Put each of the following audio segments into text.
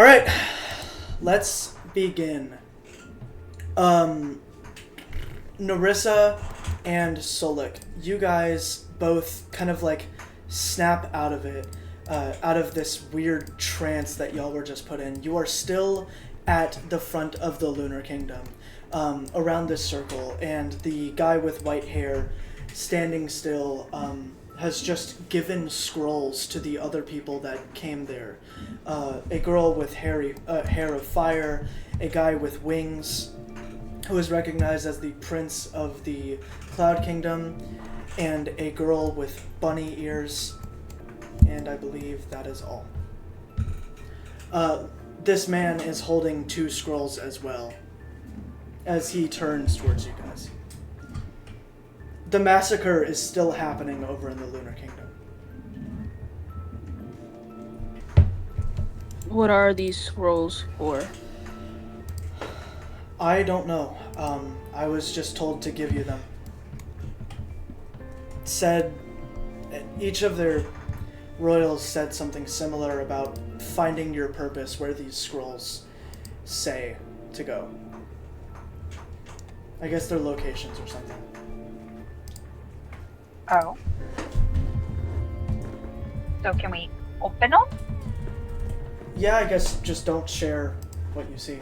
Alright, let's begin. Narissa and Solik, you guys both kind of like snap out of it, out of this weird trance that y'all were just put in. You are still at the front of the Lunar Kingdom, around this circle, and the guy with white hair standing still has just given scrolls to the other people that came there. A girl with hair of fire, a guy with wings, who is recognized as the Prince of the Cloud Kingdom, and a girl with bunny ears, and I believe that is all. This man is holding 2 scrolls as well, as he turns towards you guys. The massacre is still happening over in the Lunar Kingdom. What are these scrolls for? I don't know. I was just told to give you them. Said, each of their royals said something similar about finding your purpose where these scrolls say to go. I guess they're locations or something. Oh. So can we open them? Yeah, I guess just don't share what you see.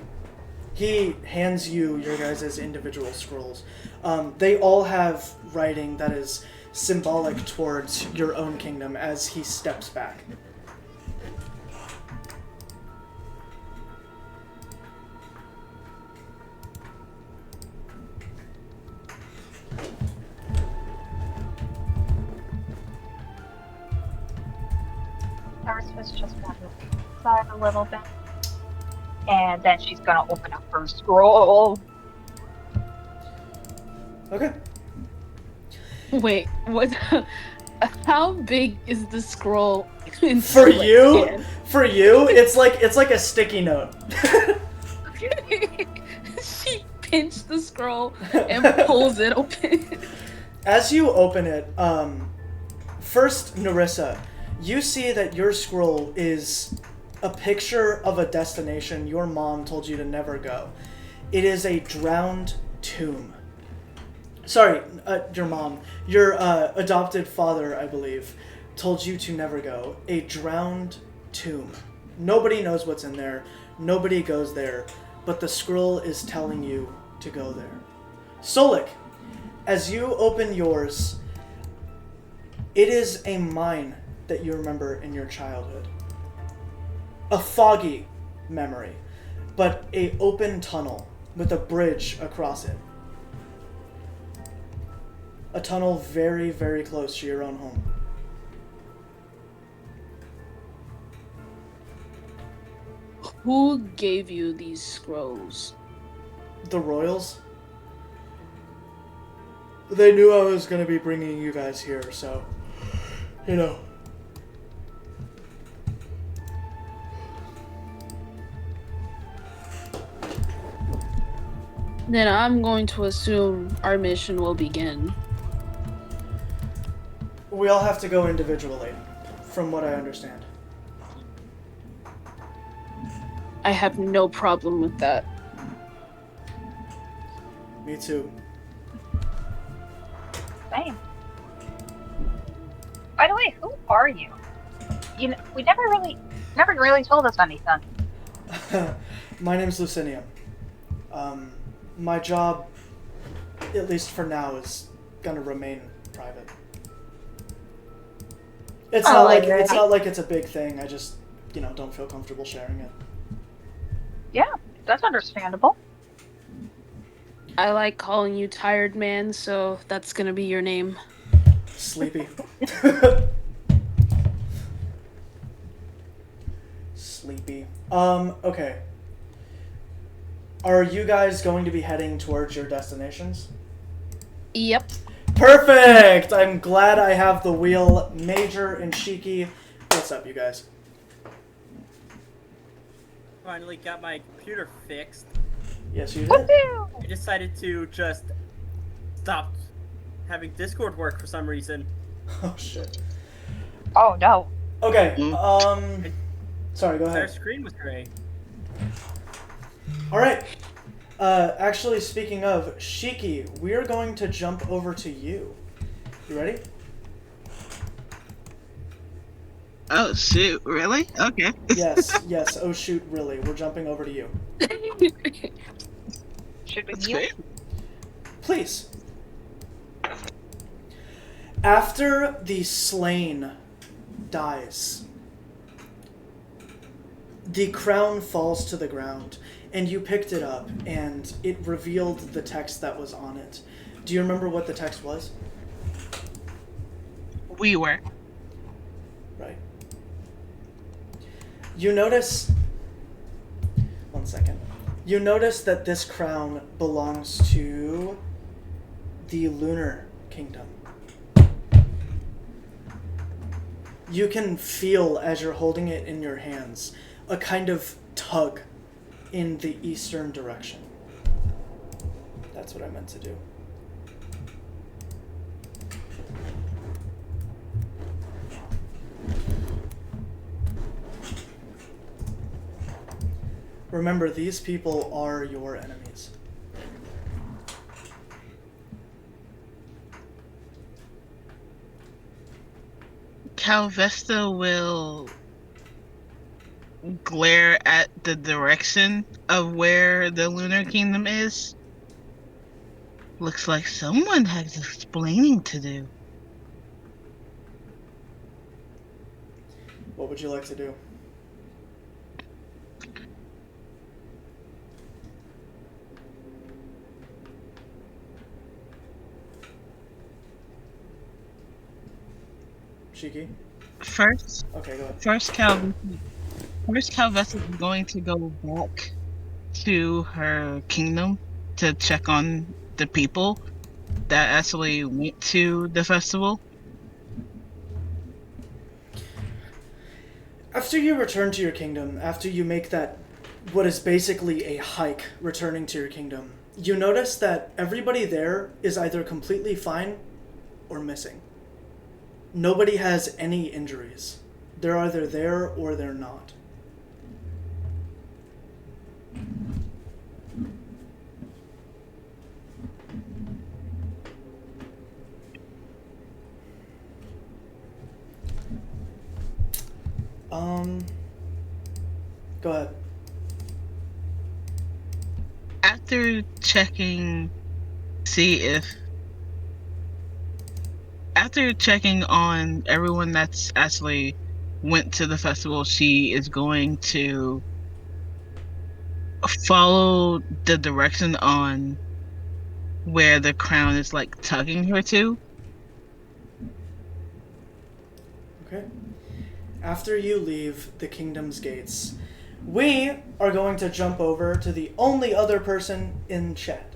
He hands you your guys' individual scrolls. They all have writing that is symbolic towards your own kingdom as he steps back. Ours was just one side a little bit. And then she's gonna open up her scroll. Okay. Wait, what? How big is the scroll? For you, it's like a sticky note. She pinched the scroll and pulls it open. As you open it, first, Narissa, you see that your scroll is a picture of a destination your mom told you to never go. It is a drowned tomb. Sorry, your mom. Your adopted father, I believe, told you to never go. A drowned tomb. Nobody knows what's in there. Nobody goes there. But the scroll is telling you to go there. Solik, as you open yours, it is a mine that you remember in your childhood. A foggy memory, but a open tunnel with a bridge across it. A tunnel very, very close to your own home. Who gave you these scrolls? The royals? They knew I was going to be bringing you guys here, so, you know. Then I'm going to assume our mission will begin. We all have to go individually, from what I understand. I have no problem with that. Me too. Same. By the way, who are you? You know, we never really told us anything. My name's Lucinia. My job, at least for now, is gonna remain private. It's not like it's a big thing. I just, don't feel comfortable sharing it. Yeah, that's understandable. I like calling you Tired Man, so that's gonna be your name. Sleepy. Sleepy. Okay. Are you guys going to be heading towards your destinations? Yep. Perfect! I'm glad I have the wheel. Major and Shiki. What's up, you guys? Finally got my computer fixed. Yes, you did. Woohoo! I decided to just stop having Discord work for some reason. Oh, shit. Oh, no. Okay, sorry, go Our ahead. screen was gray. All right. Actually, speaking of Shiki, we are going to jump over to you. You ready? Oh shoot! Really? Okay. Yes, yes. Oh shoot, really. We're jumping over to you. Should we That's heal? great. Please. After the slain dies, the crown falls to the ground, and you picked it up, and it revealed the text that was on it. Do you remember what the text was? We were. Right. You notice... One second. You notice that this crown belongs to the Lunar Kingdom. You can feel, as you're holding it in your hands, a kind of tug in the eastern direction. That's what I meant to do. Remember, these people are your enemies. Calvesta will glare at the direction of where the Lunar Kingdom is. Looks like someone has explaining to do. What would you like to do? Shiki? First, Okay, go ahead. First Calvesta is going to go back to her kingdom to check on the people that actually went to the festival. After you return to your kingdom, after you make that, what is basically a hike returning to your kingdom, you notice that everybody there is either completely fine or missing. Nobody has any injuries. They're either there or they're not. Go ahead. After checking, after checking on everyone that's actually went to the festival, she is going to follow the direction on where the crown is like tugging her to. Okay. After you leave the kingdom's gates, we are going to jump over to the only other person in chat.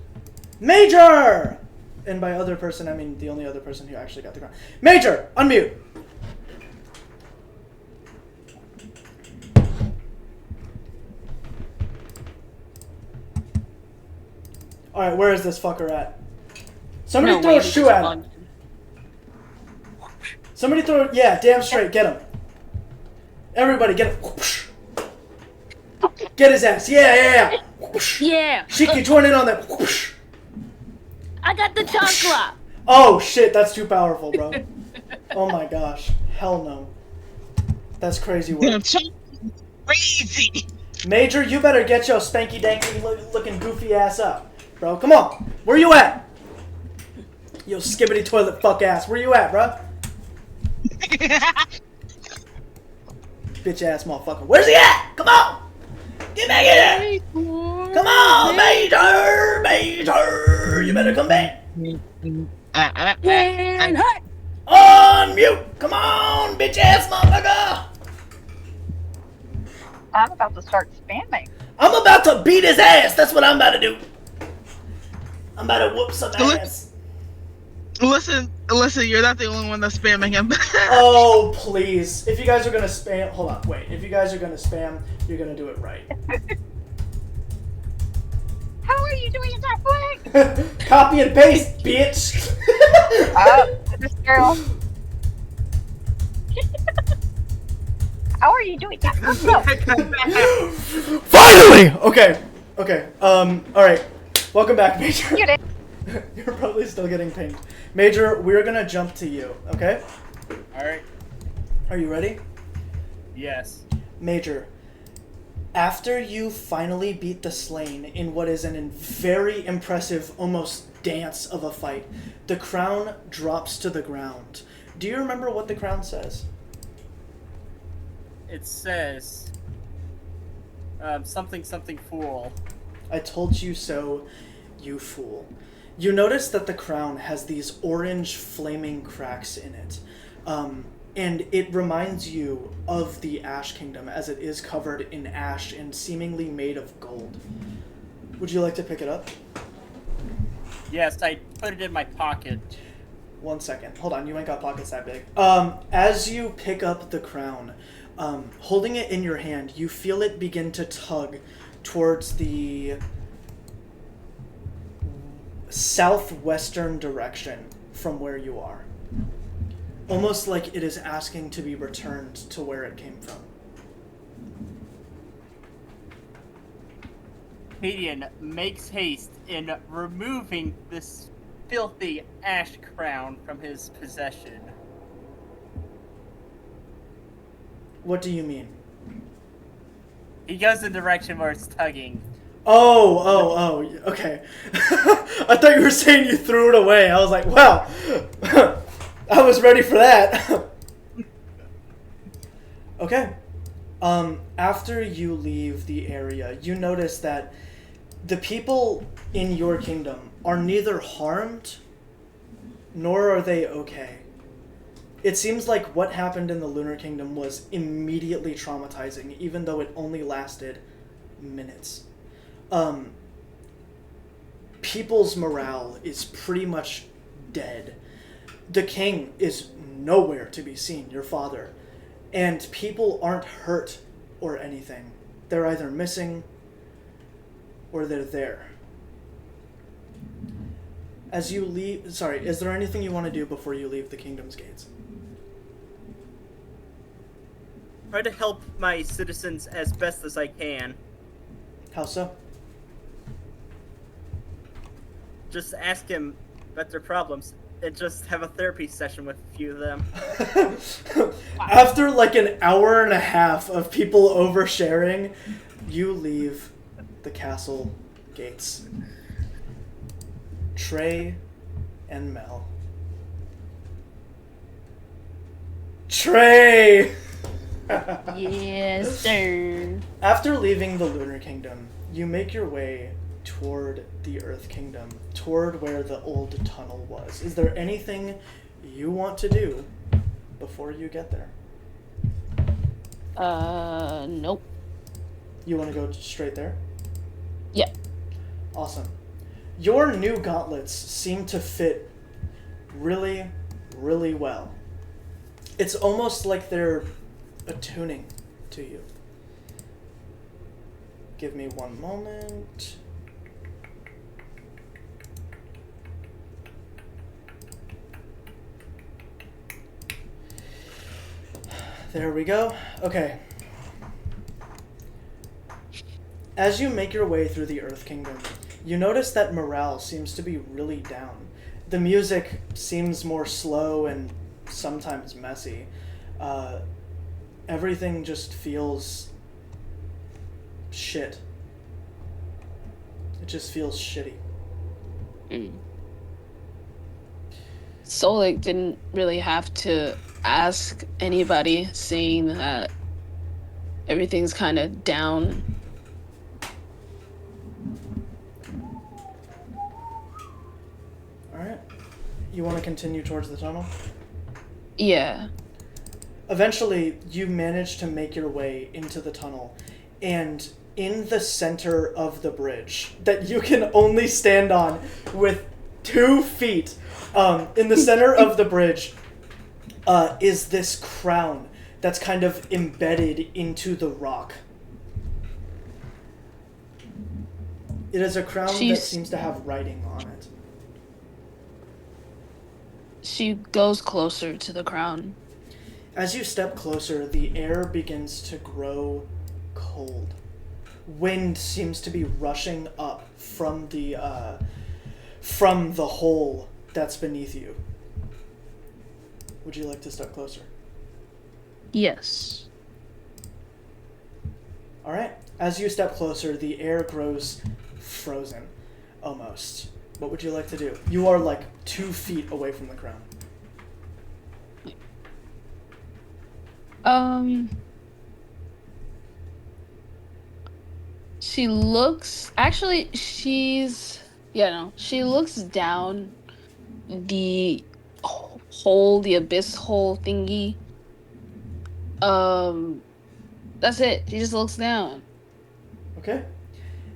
Major! And by other person, I mean the only other person who actually got the crown. Major! Unmute! Alright, where is this fucker at? Somebody throw a shoe at him. Somebody throw... Yeah, damn straight, get him. Everybody, get him. Get his ass. Yeah. Yeah. Shiki, join in on that. I got the chancla. Oh, shit, that's too powerful, bro. Oh my gosh. Hell no. That's crazy work. Crazy. Major, you better get your spanky danky looking goofy ass up. Bro, come on. Where you at? Yo, skibbity toilet fuck ass. Where you at, bro? Bitch ass motherfucker. Where's he at? Come on! Get back in here! Come on, Major! Major! You better come back! And hut. On mute! Come on, bitch ass motherfucker! I'm about to start spamming. I'm about to beat his ass! That's what I'm about to do! I'm about to whoop some ass. Listen, you're not the only one that's spamming him. Oh, please. If you guys are gonna spam... Hold on, wait. If you guys are gonna spam, you're gonna do it right. How are you doing it that way? Copy and paste, bitch! This girl. How are you doing that? Oh, no. Finally! Okay. Alright. Welcome back, Major. You did. You're probably still getting pinged. Major, we're gonna jump to you, okay? Alright. Are you ready? Yes. Major, after you finally beat the Slain in what is an very impressive, almost dance of a fight, the crown drops to the ground. Do you remember what the crown says? It says something fool. I told you so, you fool. You notice that the crown has these orange flaming cracks in it. And it reminds you of the Ash Kingdom, as it is covered in ash and seemingly made of gold. Would you like to pick it up? Yes, I put it in my pocket. 1 second. Hold on, you ain't got pockets that big. As you pick up the crown, holding it in your hand, you feel it begin to tug towards the southwestern direction from where you are. Almost like it is asking to be returned to where it came from. Gideon makes haste in removing this filthy ash crown from his possession. What do you mean? He goes in the direction where it's tugging. Oh, okay. I thought you were saying you threw it away. I was like, well, I was ready for that. Okay. After you leave the area, you notice that the people in your kingdom are neither harmed nor are they okay. It seems like what happened in the Lunar Kingdom was immediately traumatizing, even though it only lasted minutes. People's morale is pretty much dead. The king is nowhere to be seen, your father, and people aren't hurt or anything. They're either missing or they're there. As you leave, is there anything you want to do before you leave the kingdom's gates? Try to help my citizens as best as I can. How so? Just ask him about their problems and just have a therapy session with a few of them. After like an hour and a half of people oversharing, you leave the castle gates. Trey and Mel. Trey! Yes, sir. After leaving the Lunar Kingdom, you make your way toward the Earth Kingdom, toward where the old tunnel was. Is there anything you want to do before you get there? Nope. You want to go straight there? Yeah. Awesome. Your new gauntlets seem to fit really, really well. It's almost like they're attuning to you. Give me one moment. There we go. Okay. As you make your way through the Earth Kingdom, you notice that morale seems to be really down. The music seems more slow and sometimes messy. Everything just feels shit. It just feels shitty. Solik didn't really have to ask anybody, saying that everything's kind of down. Alright. You want to continue towards the tunnel? Yeah. Eventually, you manage to make your way into the tunnel, and in the center of the bridge that you can only stand on with 2 feet, in the center of the bridge is this crown that's kind of embedded into the rock. It is a crown that seems to have writing on it. She goes closer to the crown. As you step closer, the air begins to grow cold. Wind seems to be rushing up from the hole that's beneath you. Would you like to step closer? Yes. All right. As you step closer, the air grows frozen, almost. What would you like to do? You are like 2 feet away from the crown. She looks. Actually, she looks down the hole, the abyss hole thingy. That's it. She just looks down. Okay.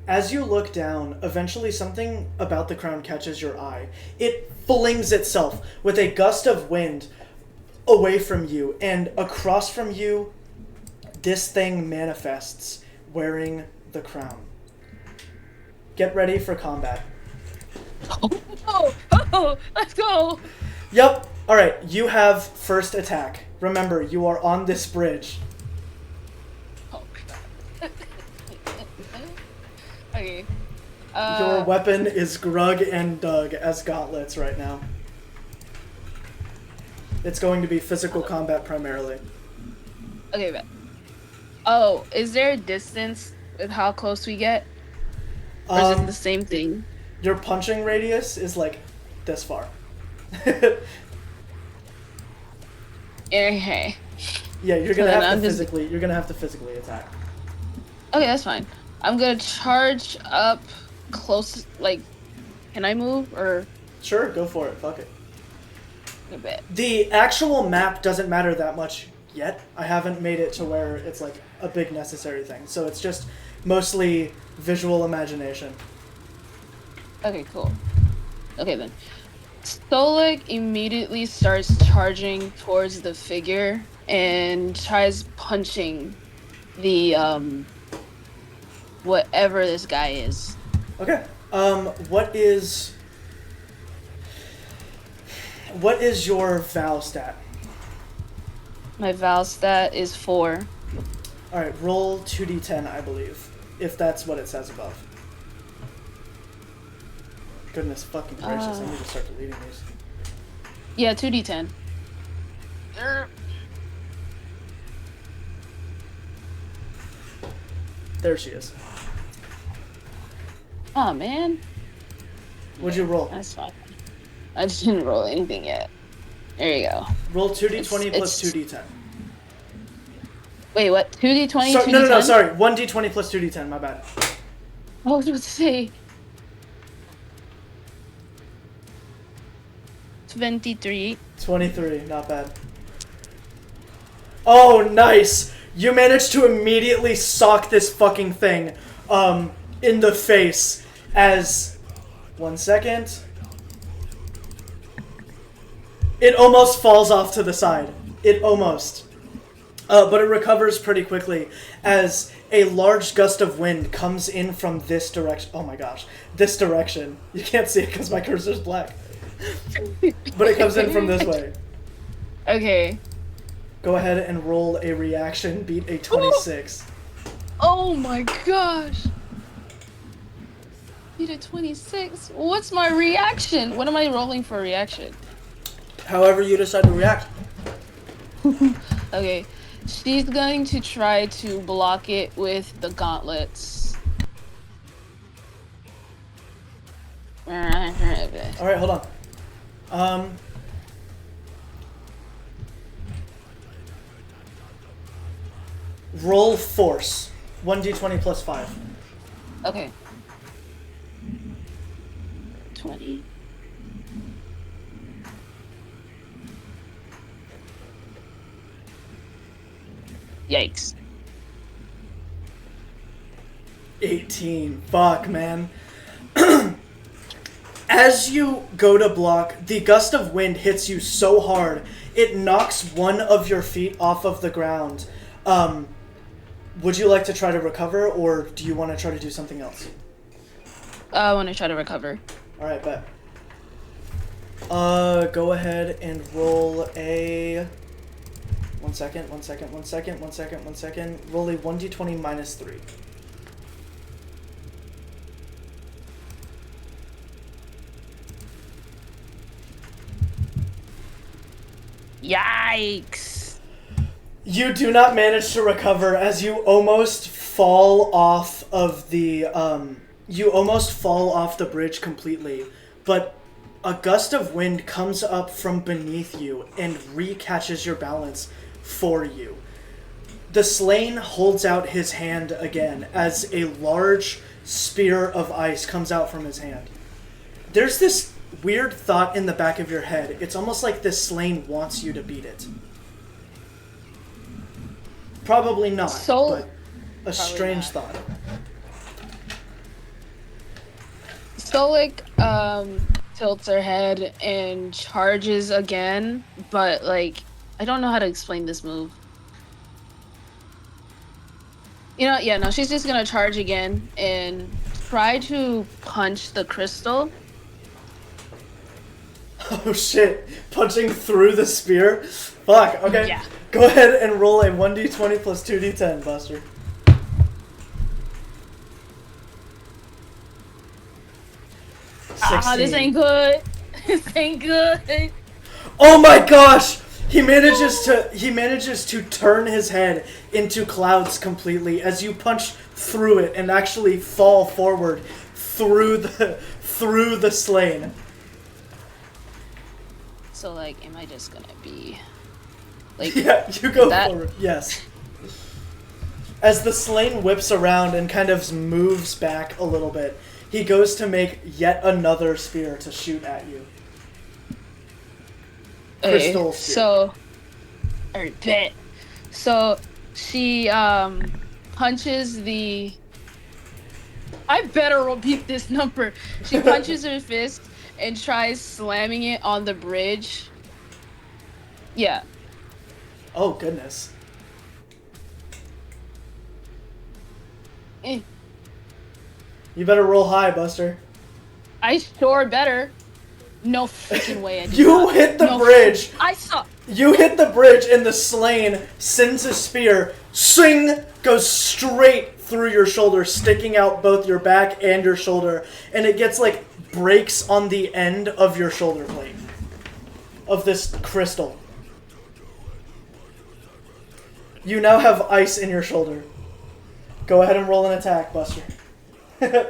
As you look down, eventually something about the crown catches your eye. It flings itself with a gust of wind away from you, and across from you, this thing manifests wearing the crown. Get ready for combat. Oh, let's go. Yep. All right. You have first attack. Remember, you are on this bridge. Oh, God. Okay. Your weapon is Grug and Doug as gauntlets right now. It's going to be physical combat primarily. Okay, but oh, is there a distance with how close we get? Or is it the same thing? Your punching radius is like this far. Okay. Yeah, you're So gonna then have I'm to just- physically. You're gonna have to physically attack. Okay, that's fine. I'm gonna charge up close. Like, can I move or? Sure, go for it. Fuck it. A bit. The actual map doesn't matter that much yet. I haven't made it to where it's like a big necessary thing. So it's just mostly visual imagination. Okay, cool. Okay then. Stolik immediately starts charging towards the figure and tries punching the whatever this guy is. Okay. What is your Val stat? My Val stat is 4. All right, roll 2d10, I believe, if that's what it says above. Goodness fucking gracious! I need to start deleting these. Yeah, 2d10. There she is. Oh man, What'd you roll? that's fine. I just didn't roll anything yet. There you go. Roll 2d20 plus it's- 2d10. Wait, what? 2d20, So, 2d10? no, sorry. 1d20 plus 2d10, my bad. I was about to say. 23. 23, not bad. Oh, nice! You managed to immediately sock this fucking thing, in the face as... 1 second. It almost falls off to the side. It almost. But it recovers pretty quickly as a large gust of wind comes in from this direction. Oh my gosh. This direction. You can't see it because my cursor's black. But it comes in from this way. Okay. Go ahead and roll a reaction. Beat a 26. Oh my gosh. Beat a 26. What's my reaction? What am I rolling for reaction? However you decide to react. Okay. She's going to try to block it with the gauntlets. Alright, hold on. Roll force. 1d20 plus 5. Okay. 20. Yikes. 18. Fuck, man. As you go to block, the gust of wind hits you so hard, it knocks one of your feet off of the ground. Would you like to try to recover, or do you want to try to do something else? I want to try to recover. Alright, bet. Go ahead and roll a One second. Roll a 1d20 minus 3. Yikes! You do not manage to recover as you almost fall off of the bridge completely, but a gust of wind comes up from beneath you and recatches your balance for you. The slain holds out his hand again as a large spear of ice comes out from his hand. There's this weird thought in the back of your head. It's almost like this slain wants you to beat it. Probably not, but a strange thought. Stoic tilts her head and charges again, but like I don't know how to explain this move. She's just gonna charge again and try to punch the crystal. Oh shit, punching through the spear? Fuck, okay. Yeah. Go ahead and roll a 1d20 plus 2d10, Buster. This ain't good. This ain't good. Oh my gosh! He manages to turn his head into clouds completely as you punch through it and actually fall forward through the slain. So like, am I just gonna be like? Yeah, you go that? forward. Yes. As the slain whips around and kind of moves back a little bit, he goes to make yet another spear to shoot at you. Crystal spear. So, alright, bet. So she punches the. I better repeat this number. She punches her fist and tries slamming it on the bridge. Yeah. Oh goodness. Eh. You better roll high, Buster. I sure better. No freaking way. I did You not. hit the No bridge. I saw. You hit the bridge and the slain sends a spear. Swing goes straight through your shoulder, sticking out both your back and your shoulder, and it gets like breaks on the end of your shoulder blade of this crystal. You now have ice in your shoulder. Go ahead and roll an attack, Buster. Man.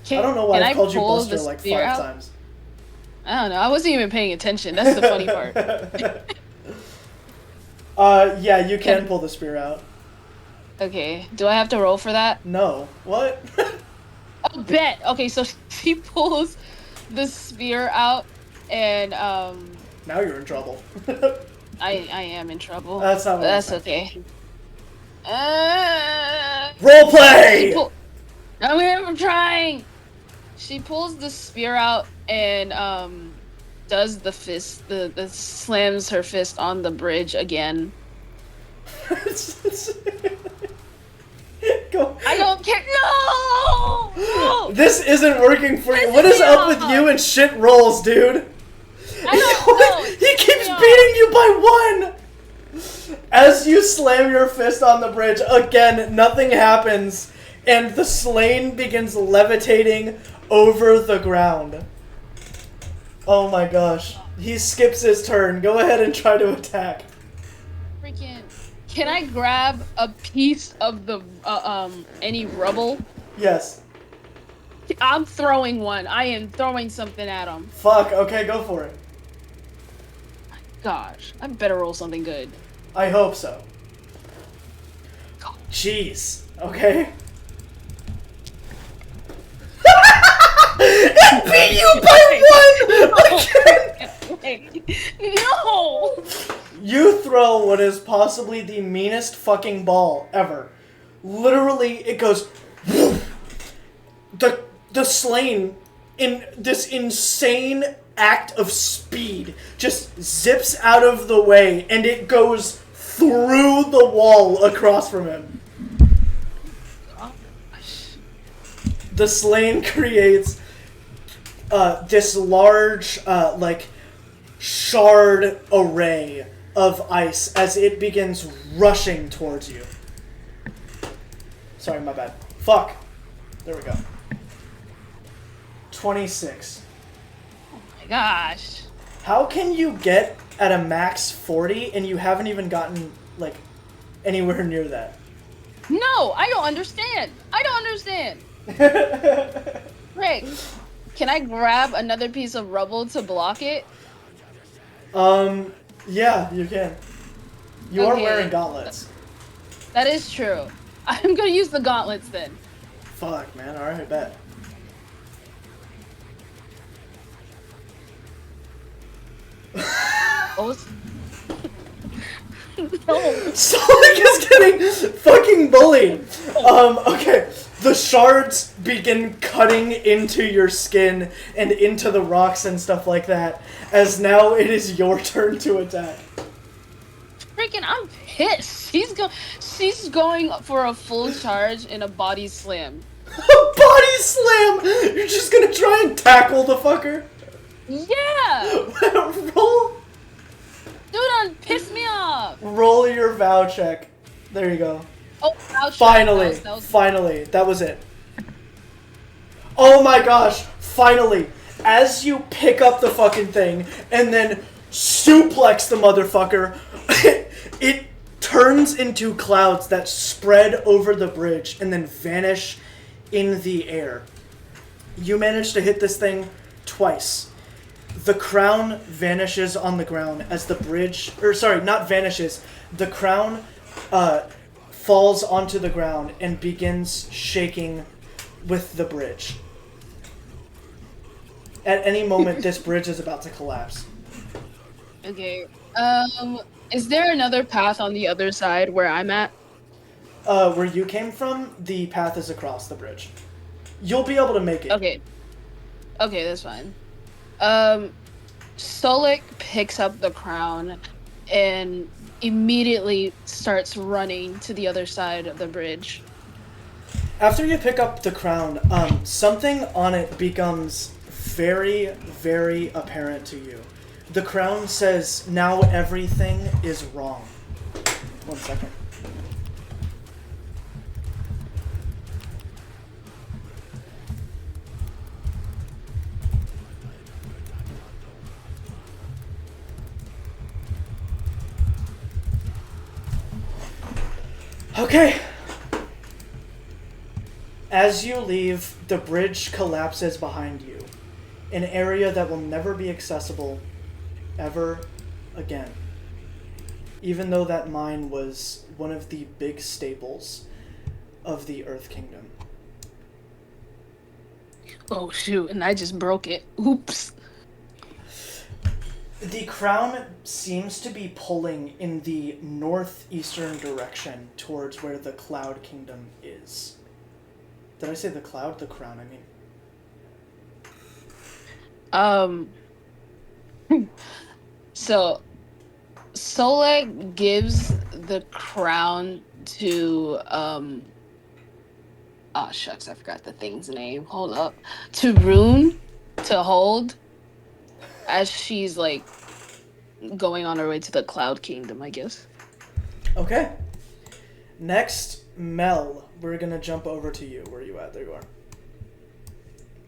I don't know why I called you Buster like 5 times. I don't know. I wasn't even paying attention. That's the funny part. Yeah, you can pull the spear out. Okay. Do I have to roll for that? No. What? Oh, bet. Okay, so she pulls the spear out, and Now you're in trouble. I am in trouble. That's not what That's I okay. Roleplay! I'm trying. She pulls the spear out and does the fist, the slams her fist on the bridge again. Go. I don't care. No! This isn't working for you. What is up with you and shit rolls, dude? I don't know. He keeps beating you by 1! As you slam your fist on the bridge, again, nothing happens, and the slain begins levitating over the ground. Oh my gosh. He skips his turn. Go ahead and try to attack. Freaking. Can I grab a piece of the, any rubble? Yes. I'm throwing one. I am throwing something at him. Fuck, okay, go for it. Gosh, I better roll something good. I hope so. Jeez. Okay. It beat you by 1! No! You throw what is possibly the meanest fucking ball ever. Literally, it goes... The slain, in this insane act of speed, just zips out of the way, and it goes through the wall across from him. The slain creates this large, shard array of ice as it begins rushing towards you. Sorry, my bad. Fuck. There we go. 26. Oh my gosh. How can you get at a max 40 and you haven't even gotten, like, anywhere near that? No, I don't understand. Rick, can I grab another piece of rubble to block it? Yeah, you can. You are Okay. wearing gauntlets. That is true. I'm gonna use the gauntlets then. Fuck, man. Alright, bet. Oh. No. Sonic is getting fucking bullied. Okay. The shards begin cutting into your skin and into the rocks and stuff like that, as now it is your turn to attack. Freaking, I'm pissed. She's going for a full charge in a body slam. Body slam! You're just gonna try and tackle the fucker? Yeah! Roll. Dude, piss me off. Roll your vow check. There you go. Oh, Finally. Finally. That was it. Oh my gosh. Finally. As you pick up the fucking thing and then suplex the motherfucker, it turns into clouds that spread over the bridge and then vanish in the air. You manage to hit this thing twice. The crown vanishes on the ground as the bridge... Or, sorry, not vanishes. The crown falls onto the ground and begins shaking with the bridge. At any moment, this bridge is about to collapse. Okay. Is there another path on the other side where I'm at? Where you came from, the path is across the bridge. You'll be able to make it. Okay. Okay, that's fine. Solik picks up the crown and immediately starts running to the other side of the bridge. After you pick up the crown, something on it becomes very, very apparent to you. The crown says, "Now everything is wrong." 1 second. Okay. As you leave, the bridge collapses behind you. An area that will never be accessible ever again. Even though that mine was one of the big staples of the Earth Kingdom. Oh shoot, and I just broke it. Oops. The crown seems to be pulling in the northeastern direction towards where the Cloud Kingdom is. Did I say the cloud? The crown, I mean. So Soleg gives the crown to oh shucks, I forgot the thing's name. Hold up. To Rune to hold as she's like going on her way to the Cloud Kingdom, I guess. Okay. Next, Mel. We're gonna jump over to you. Where are you at? There you are.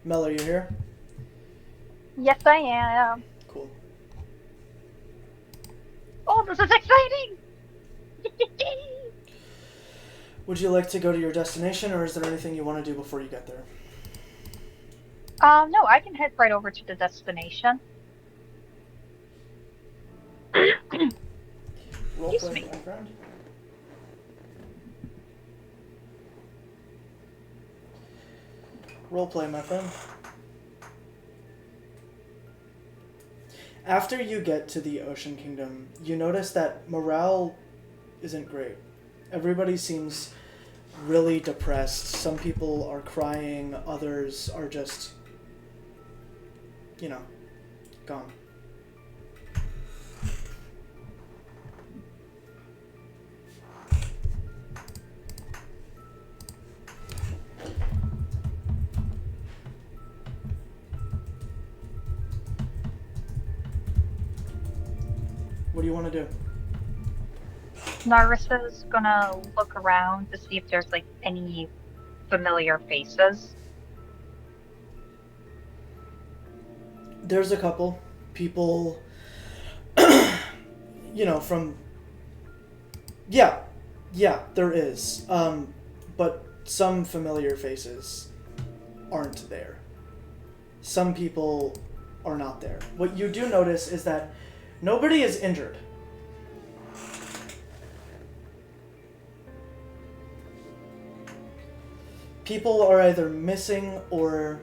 Mel, are you here? Yes, I am. Cool. Oh, this is exciting! Would you like to go to your destination, or is there anything you want to do before you get there? No, I can head right over to the destination. Roleplay background. Roleplay, my friend. After you get to the Ocean Kingdom, you notice that morale isn't great. Everybody seems really depressed. Some people are crying, others are just, gone. What do you want to do? Narissa's gonna look around to see if there's like any familiar faces. There's a couple people, from... Yeah, there is. But some familiar faces aren't there. Some people are not there. What you do notice is that nobody is injured. People are either missing or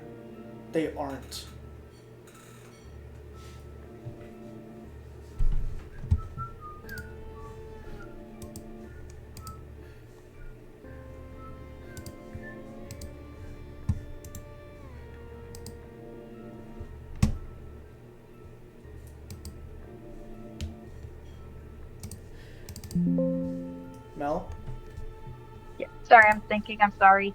they aren't. Mel? Yeah. Sorry, I'm thinking. I'm sorry.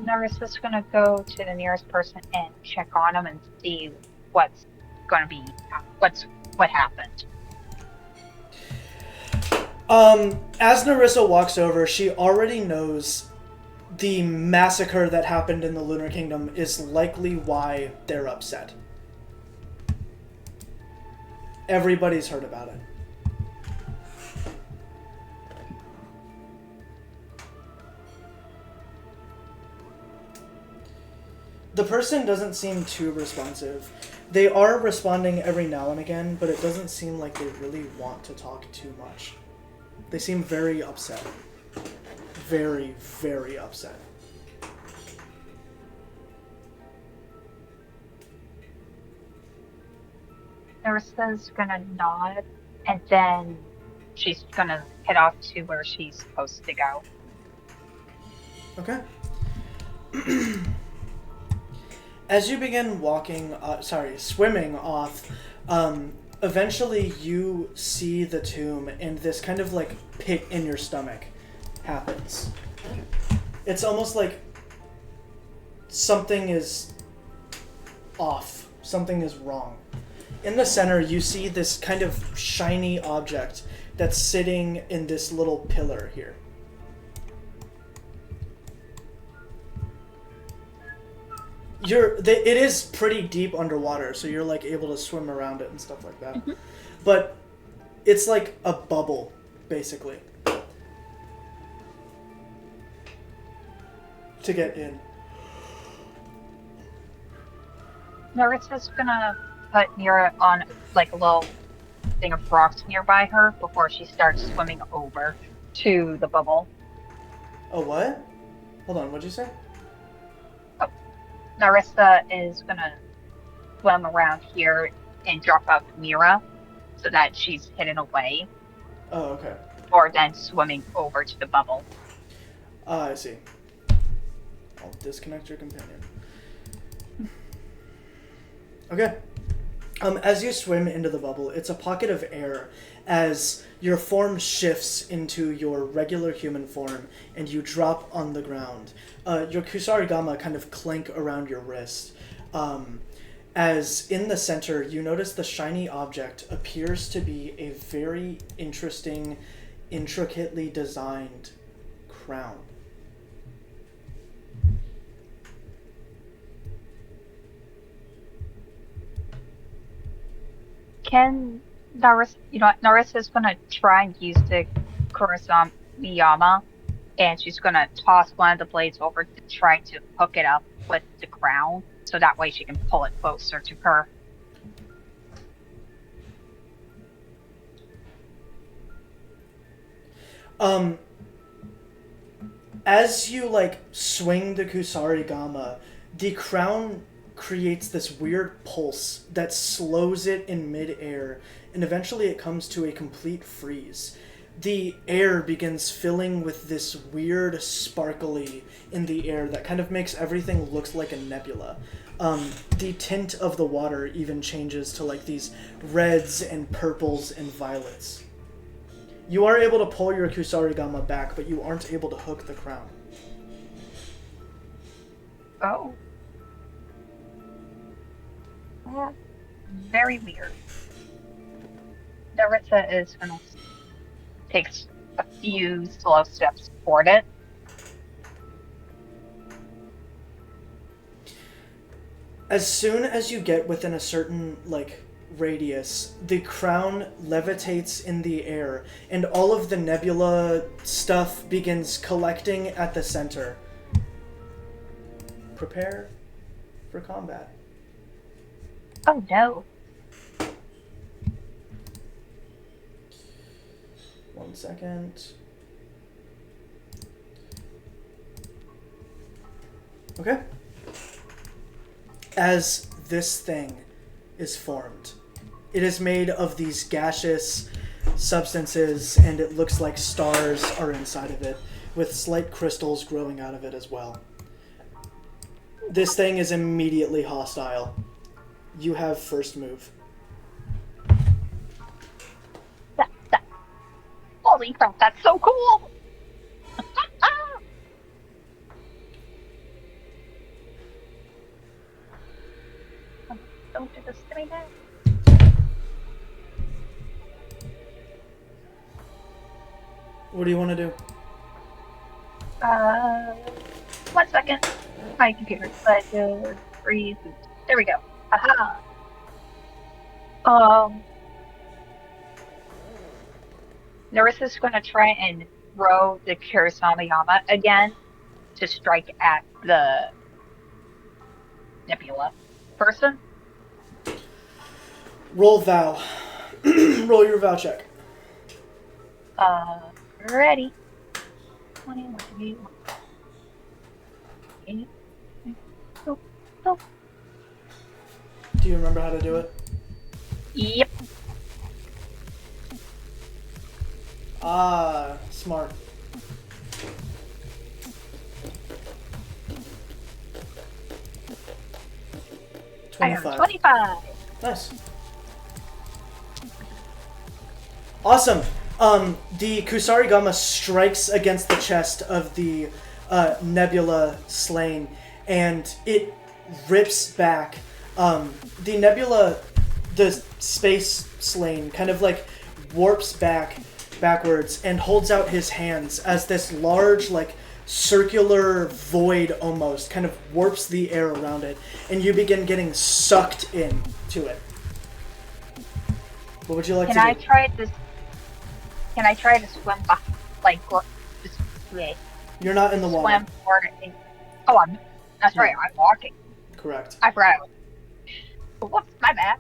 Narissa's gonna go to the nearest person and check on him and see what's gonna be what happened. As Narissa walks over, she already knows the massacre that happened in the Lunar Kingdom is likely why they're upset. Everybody's heard about it. The person doesn't seem too responsive. They are responding every now and again, but it doesn't seem like they really want to talk too much. They seem very upset. Very, very upset. Narissa's gonna nod, and then she's gonna head off to where she's supposed to go. Okay. As you begin swimming off, eventually you see the tomb, and this kind of like pit in your stomach happens. It's almost like something is off. Something is wrong. In the center, you see this kind of shiny object that's sitting in this little pillar here. It is pretty deep underwater, so you're like able to swim around it and stuff like that. Mm-hmm. But it's like a bubble, basically, to get in. Narissa's gonna put Mira on like a little thing of rocks nearby her before she starts swimming over to the bubble. Oh, what? Hold on, what'd you say? Narissa is gonna swim around here and drop out Mira so that she's hidden away. Oh, okay. Or then swimming over to the bubble. I see. I'll disconnect your companion. Okay. As you swim into the bubble, it's a pocket of air as your form shifts into your regular human form and you drop on the ground. Your kusarigama kind of clink around your wrist. As in the center, you notice the shiny object appears to be a very interesting, intricately designed crown. Can Narissa's gonna try and use the Kurosami-yama, and she's gonna toss one of the blades over to try to hook it up with the crown, so that way she can pull it closer to her. As you swing the kusarigama, the crown creates this weird pulse that slows it in midair, and eventually it comes to a complete freeze. The air begins filling with this weird sparkly in the air that kind of makes everything look like a nebula. The tint of the water even changes to these reds and purples and violets. You are able to pull your kusarigama back, but you aren't able to hook the crown. Oh. very weird. Narissa is gonna take a few slow steps toward it. As soon as you get within a certain, radius, the crown levitates in the air, and all of the nebula stuff begins collecting at the center. Prepare for combat. Oh no. 1 second. Okay. As this thing is formed, it is made of these gaseous substances, and it looks like stars are inside of it, with slight crystals growing out of it as well. This thing is immediately hostile. You have first move. Holy crap, that's so cool! Don't do this to me now. What do you want to do? 1 second. My computer decided to freeze. There we go. Aha. Narissa's gonna try and throw the Kirisamayama again to strike at the nebula person. Roll vow. Roll your vow check. Ready. 21. Go. Do you remember how to do it? Yep. Ah, smart. I have 25. Nice. Awesome. The Kusarigama strikes against the chest of the nebula slain, and it rips back. The nebula, the space slain, kind of warps backwards and holds out his hands as this large, circular void almost kind of warps the air around it, and you begin getting sucked in to it. What would you like to do? Can I try to swim back, You're not in the water. swim toward it? Oh, that's right, I'm walking. Correct. I forgot. Whoops, my bad.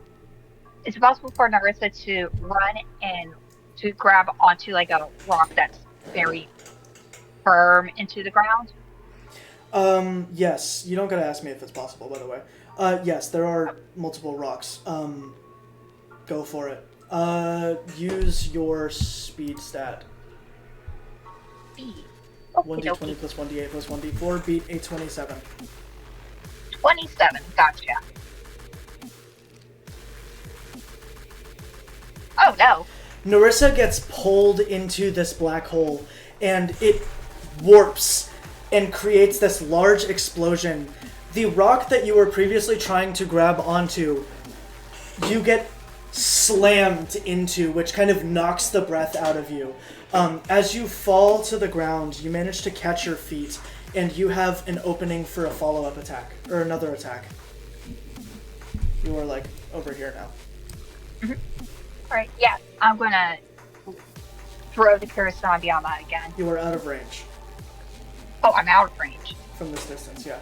Is it possible for Narissa to run and to grab onto a rock that's very firm into the ground? Yes. You don't gotta ask me if it's possible, by the way. Yes, there are multiple rocks. Go for it. Use your speed stat. Speed. 1d20 plus 1d8 plus 1d4, beat a 27. 27, gotcha. Oh no. Narissa gets pulled into this black hole, and it warps and creates this large explosion. The rock that you were previously trying to grab onto, you get slammed into, which kind of knocks the breath out of you. As you fall to the ground, you manage to catch your feet, and you have an opening for a follow-up attack, or another attack. You are, over here now. Mm-hmm. Alright, yeah, I'm gonna throw the Kirisamayama again. You are out of range. Oh, I'm out of range. From this distance, yeah.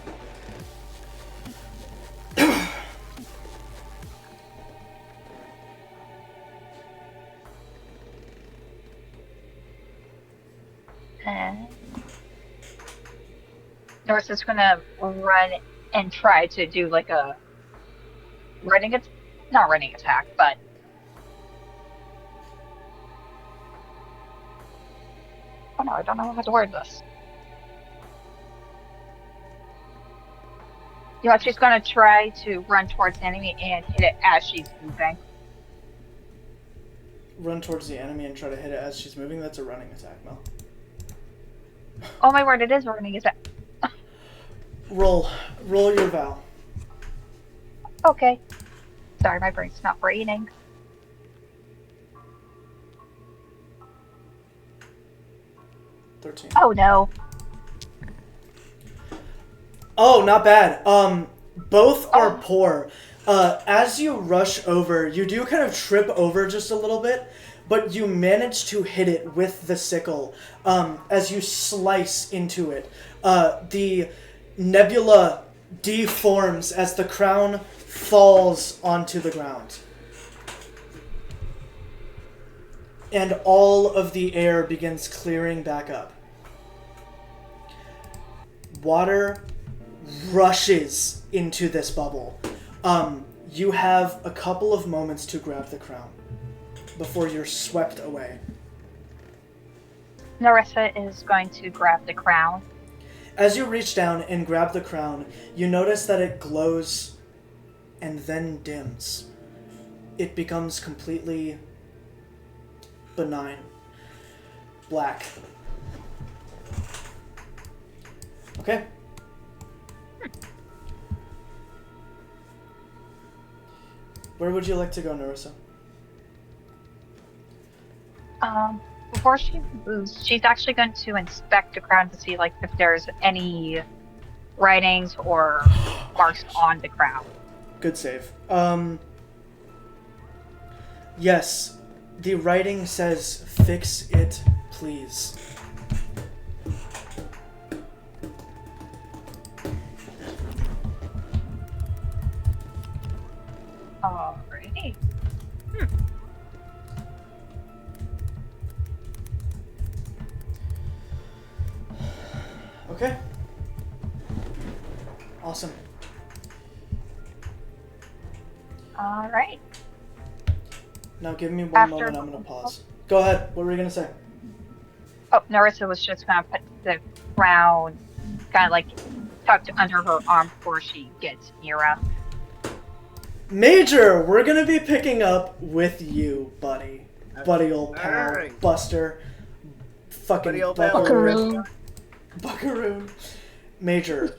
Narissa's gonna run and try to do a not running attack, but oh no, I don't know how to word this. She's gonna try to run towards the enemy and hit it as she's moving. Run towards the enemy and try to hit it as she's moving? That's a running attack, Mel. Oh my word, it is running attack. Roll your vow. Okay. Sorry, my brain's not braining. Oh no. Oh, not bad. Both are poor. As you rush over, you do kind of trip over just a little bit, but you manage to hit it with the sickle. As you slice into it, the nebula deforms as the crown falls onto the ground. And all of the air begins clearing back up. Water rushes into this bubble. You have a couple of moments to grab the crown before you're swept away. Narissa is going to grab the crown. As you reach down and grab the crown, you notice that it glows and then dims. It becomes completely benign. Black. Okay. Where would you like to go, Narissa? Before she moves, she's actually going to inspect the crown to see, like, if there's any writings or marks on the crown. Good save. Yes. The writing says, "Fix it, please." Alrighty. Okay. Awesome. Alright. Now give me one After- moment, I'm gonna pause. Go ahead, what were you gonna say? Oh, Narissa was just gonna put the crown kind of like tucked under her arm before she gets Mira. Major, we're gonna be picking up with you, buddy. Buddy old pal, Alright. Buster. Fucking Buddy old pal. buckaroo. Buckaroo. Buckaroo. Major,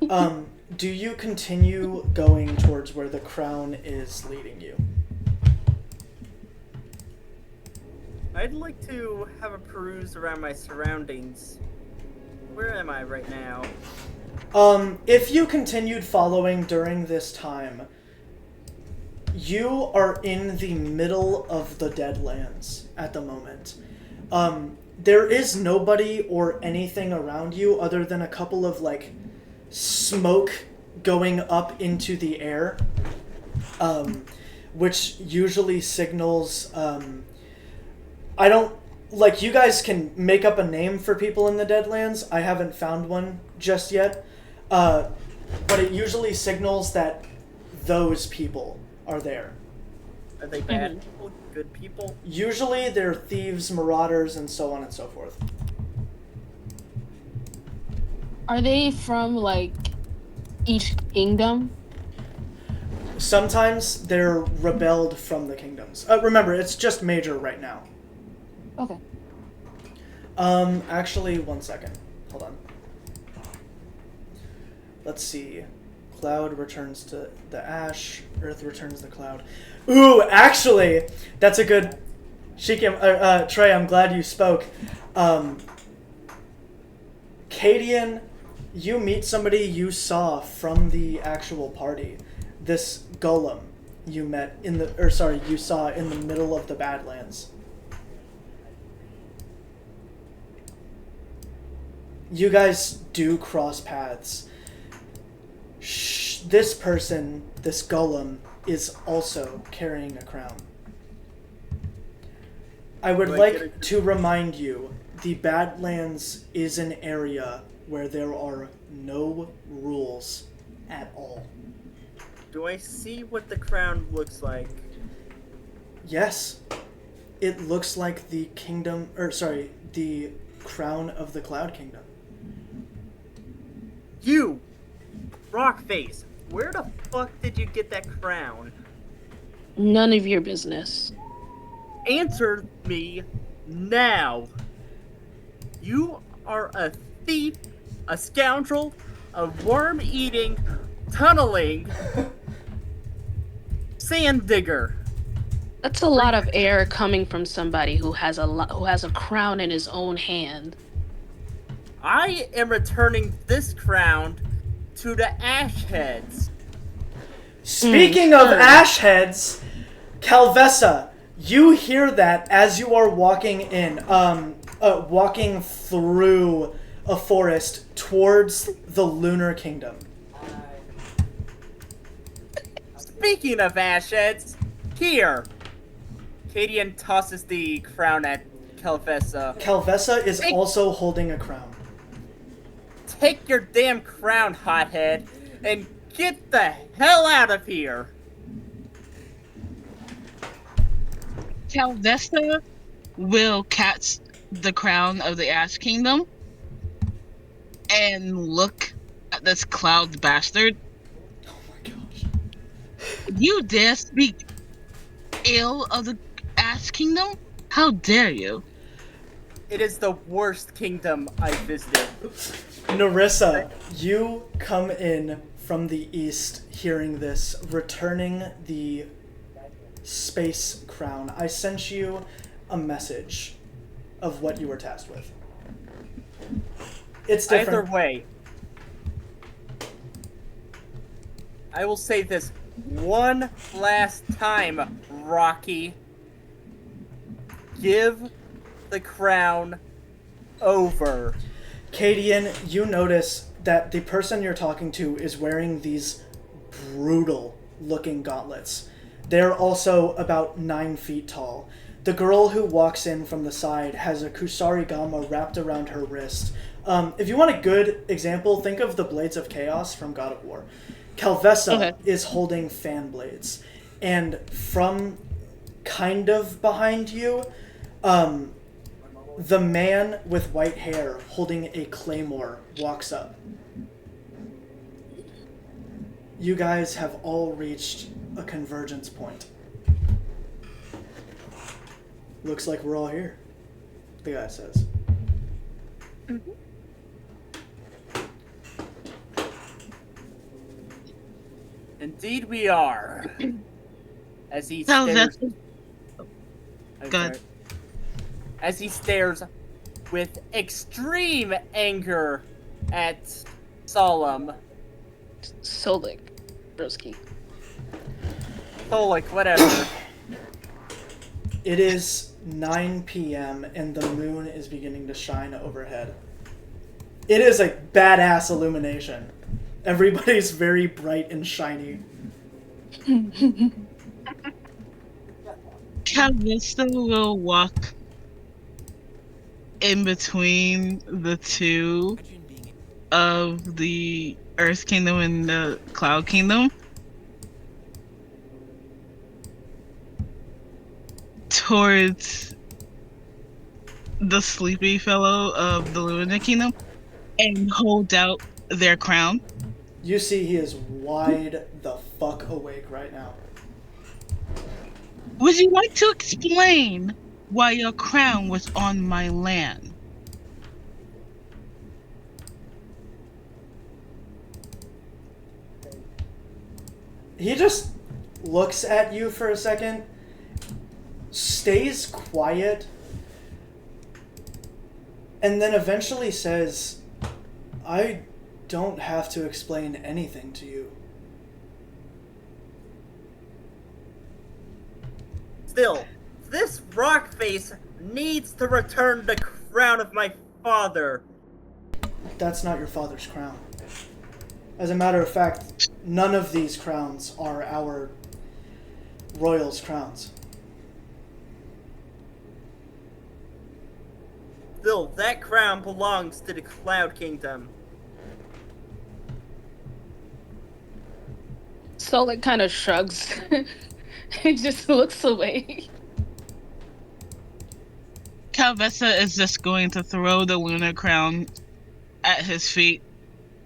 do you continue going towards where the crown is leading you? I'd like to have a peruse around my surroundings. Where am I right now? If you continued following during this time, you are in the middle of the Deadlands at the moment. There is nobody or anything around you other than a couple of, like, smoke going up into the air, which usually signals, I don't, like, you guys can make up a name for people in the Deadlands. I haven't found one just yet, but it usually signals that those people are there. Are they bad people? Good people? Usually they're thieves, marauders, and so on and so forth. Are they from, like, each kingdom? Sometimes they're rebelled from the kingdoms. Remember, it's just Major right now. Okay. Actually, one second. Hold on. Let's see. Cloud returns to the ash. Earth returns the cloud. Ooh, actually, that's a good... Shikim, Trey, I'm glad you spoke. Cadian, you meet somebody you saw from the actual party. This golem you met in the... Or, sorry, you saw in the middle of the Badlands. You guys do cross paths. This person, this golem, is also carrying a crown. I would like to remind you, the Badlands is an area where there are no rules at all. Do I see what the crown looks like? Yes, it looks like the kingdom, the crown of the Cloud Kingdom. You! Rockface! Where the fuck did you get that crown? None of your business. Answer me now! You are a thief, a scoundrel, a worm-eating, tunneling, sand digger. That's a lot of air coming from somebody who has who has a crown in his own hand. I am returning this crown to the Ash Heads. Speaking of ash heads, Calvessa, you hear that as you are walking walking through a forest towards the Lunar Kingdom. Speaking of Ash Heads, here. Cadian tosses the crown at Calvessa. Calvessa is also holding a crown. Take your damn crown, hothead, and get the hell out of here! Calvesta will catch the crown of the Ash Kingdom and look at this cloud bastard. Oh my gosh. You dare speak ill of the Ash Kingdom? How dare you? It is the worst kingdom I've visited. Narissa, you come in from the east hearing this, returning the space crown. I sent you a message of what you were tasked with. It's different. Either way, I will say this one last time, Rocky. Give the crown over. Cadian, you notice that the person you're talking to is wearing these brutal looking gauntlets. They're also about 9 feet tall. The girl who walks in from the side has a kusarigama wrapped around her wrist. If you want a good example, think of the Blades of Chaos from God of War. Calvessa is holding fan blades. And from kind of behind you, the man with white hair holding a claymore walks up. You guys have all reached a convergence point. Looks like we're all here, the guy says. Mm-hmm. Indeed we are. As he stares... Good. As he stares with extreme anger at Solemn. Solik, broski. Solik, whatever. It is 9 p.m. and the moon is beginning to shine overhead. It is a badass illumination. Everybody's very bright and shiny. Calvista will walk in between the two of the Earth Kingdom and the Cloud Kingdom towards the sleepy fellow of the Lunar Kingdom and hold out their crown. You see he is wide the fuck awake right now. Would you like to explain why your crown was on my land? He just looks at you for a second, stays quiet, and then eventually says, I don't have to explain anything to you. Still, this rock face needs to return the crown of my father. That's not your father's crown. As a matter of fact, none of these crowns are our royals' crowns. Still, that crown belongs to the Cloud Kingdom. Solik kind of shrugs. He just looks away. Calvessa is just going to throw the lunar crown at his feet.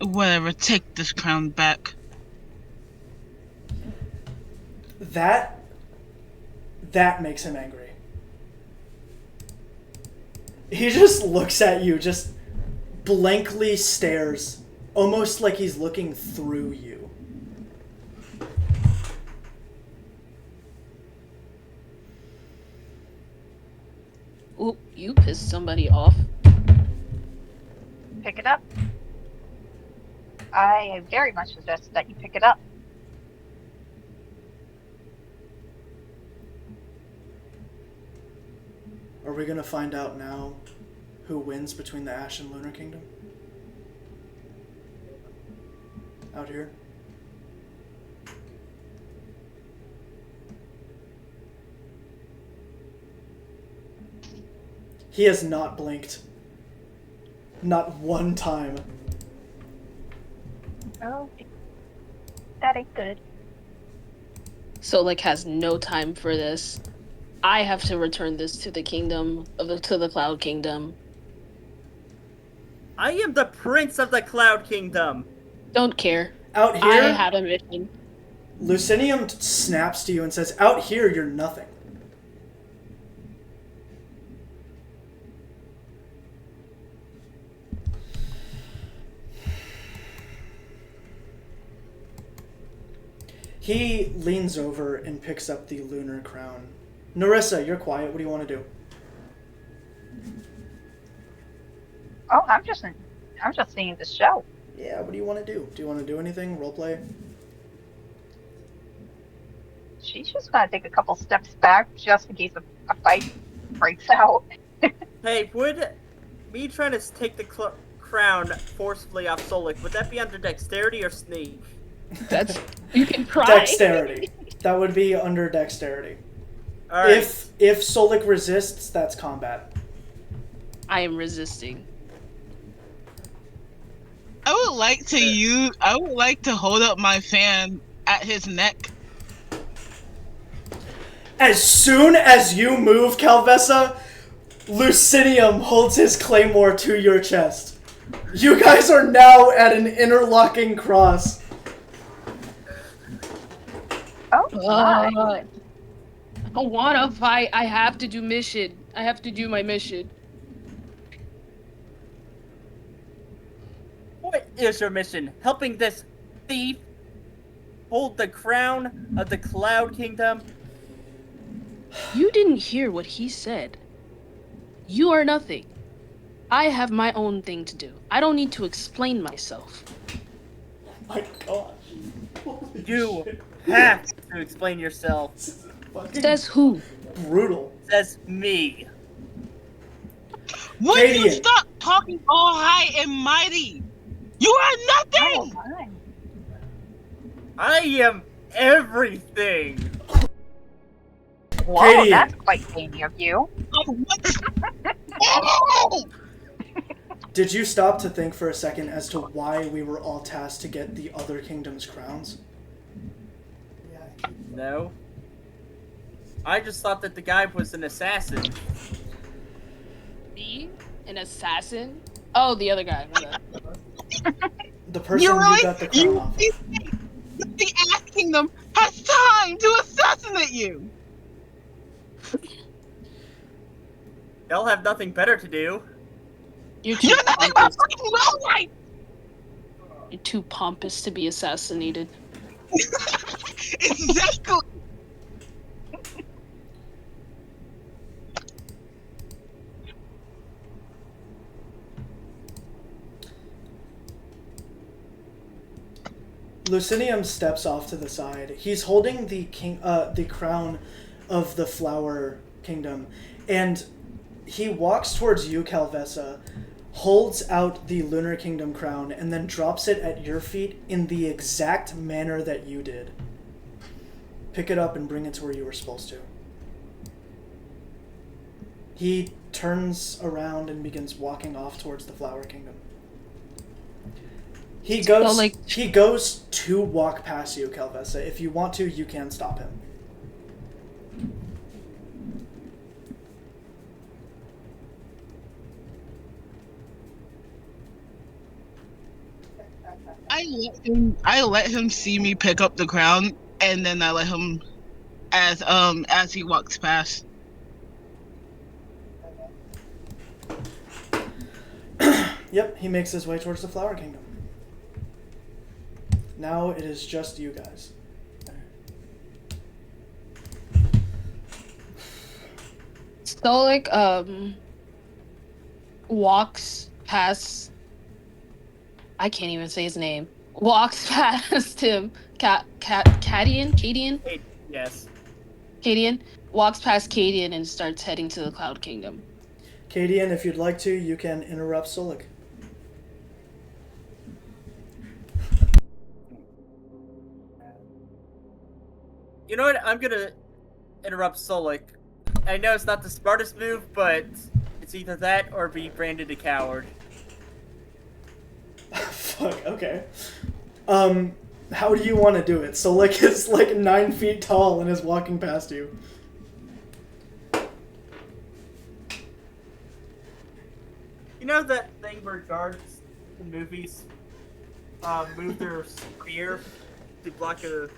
Whatever, take this crown back. That makes him angry. He just looks at you, just blankly stares, almost like he's looking through you. somebody off? Pick it up. I very much suggest that you pick it up. Are we gonna find out now who wins between the Ash and Lunar Kingdom? Out here? He has not blinked. Not one time. Oh, that ain't good. Solik has no time for this. I have to return this to the to the Cloud Kingdom. I am the Prince of the Cloud Kingdom. Don't care. Out I here, had a mission. Lucinium snaps to you and says, out here, you're nothing. He leans over and picks up the lunar crown. Narissa, you're quiet. What do you want to do? Oh, I'm just seeing the show. Yeah, what do you want to do? Do you want to do anything? Roleplay? She's just gonna take a couple steps back just in case a fight breaks out. Hey, would me trying to take the crown forcibly off Solik, would that be under dexterity or sneak? That's you can try. Dexterity. That would be under dexterity. All right. If Solik resists, that's combat. I am resisting. I would like to hold up my fan at his neck. As soon as you move, Calvessa, Lucinium holds his claymore to your chest. You guys are now at an interlocking cross. Oh, my. I don't wanna fight. I have to do mission. I have to do my mission. What is your mission? Helping this thief hold the crown of the Cloud Kingdom? You didn't hear what he said. You are nothing. I have my own thing to do. I don't need to explain myself. Oh my gosh. Holy You shit. have to explain yourself. This is fucking Says who? brutal. Says me. Would you Cadian. stop talking all high and mighty? You are Oh, nothing! my. I am everything. Whoa, Katie. that's quite candy of you. Oh, what? Oh! Did you stop to think for a second as to why we were all tasked to get the other kingdom's crowns? No. I just thought that the guy was an assassin. Me? An assassin? Oh, the other guy. My bad. The person You're you right. got the crown off of. The Ass Kingdom has time to assassinate you. They'll have nothing better to do. You're too You're nothing but a pompous. fucking lowlife. You're too pompous to be assassinated. Exactly. Lucinium steps off to the side. He's holding the crown of the Flower Kingdom, and he walks towards you, Calvessa, holds out the Lunar Kingdom crown, and then drops it at your feet in the exact manner that you did. Pick it up and bring it to where you were supposed to. He turns around and begins walking off towards the Flower Kingdom. He goes to walk past you, Calvessa. If you want to, you can stop him. I let him see me pick up the crown, and then I let him as he walks past. Yep, he makes his way towards the Flower Kingdom. Now it is just you guys. Stoic, walks past. I can't even say his name. Walks past him. Cadian? Yes. Cadian walks past Cadian and starts heading to the Cloud Kingdom. Cadian, if you'd like to, you can interrupt Solik. You know what? I'm gonna interrupt Solik. I know it's not the smartest move, but it's either that or be branded a coward. Fuck, okay. How do you want to do it? Solik is like 9 feet tall and is walking past you. You know that thing where guards in movies move their spear to block a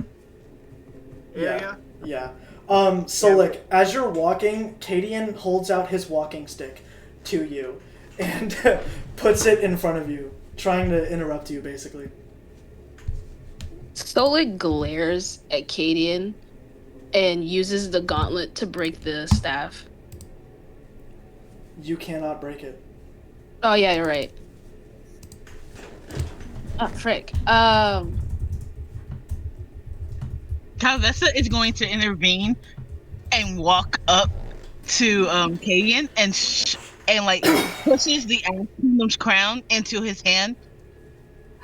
area? Yeah. Solik, as you're walking, Cadian holds out his walking stick to you and puts it in front of you, trying to interrupt you, basically. Stolik glares at Cadian and uses the gauntlet to break the staff. You cannot break it. Oh yeah, you're right. Oh frick. Calvessa is going to intervene and walk up to Cadian and like pushes the Ash Kingdom's crown into his hand.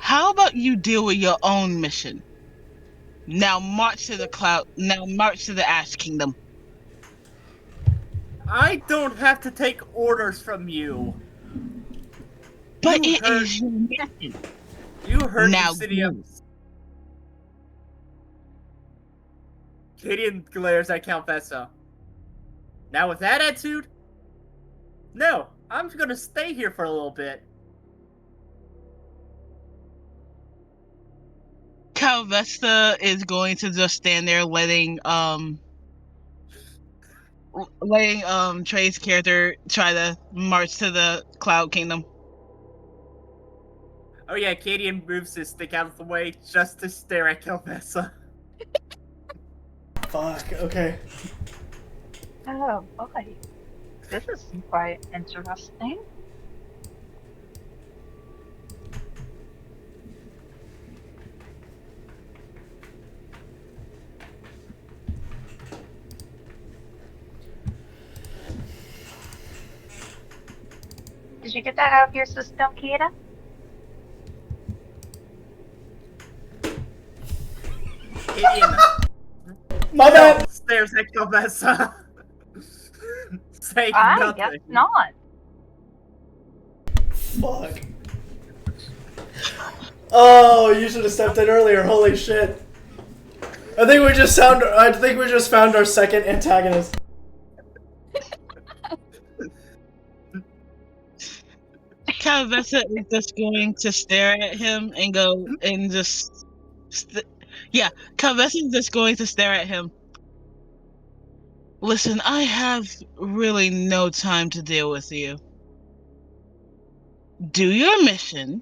How about you deal with your own mission? Now march to the Ash Kingdom. I don't have to take orders from you. But You it heard- is your mission. You heard Now the city of... go. Gideon glares at Count Vessa. Now with that attitude? No, I'm gonna stay here for a little bit. Calvesta is going to just stand there letting Trey's character try to march to the Cloud Kingdom. Oh yeah, Cadian moves his stick out of the way just to stare at Calvessa. Fuck, okay. Oh boy, this is quite interesting. Did you get that out of your system, Kieta? Cadian My bad! stares at Calvessa. Saying I nothing. guess not. Fuck. Oh, you should have stepped in earlier, holy shit. I think we just found our second antagonist. Calvessa is just going to stare at him and go and just Calvessa is just going to stare at him. Listen, I have really no time to deal with you. Do your mission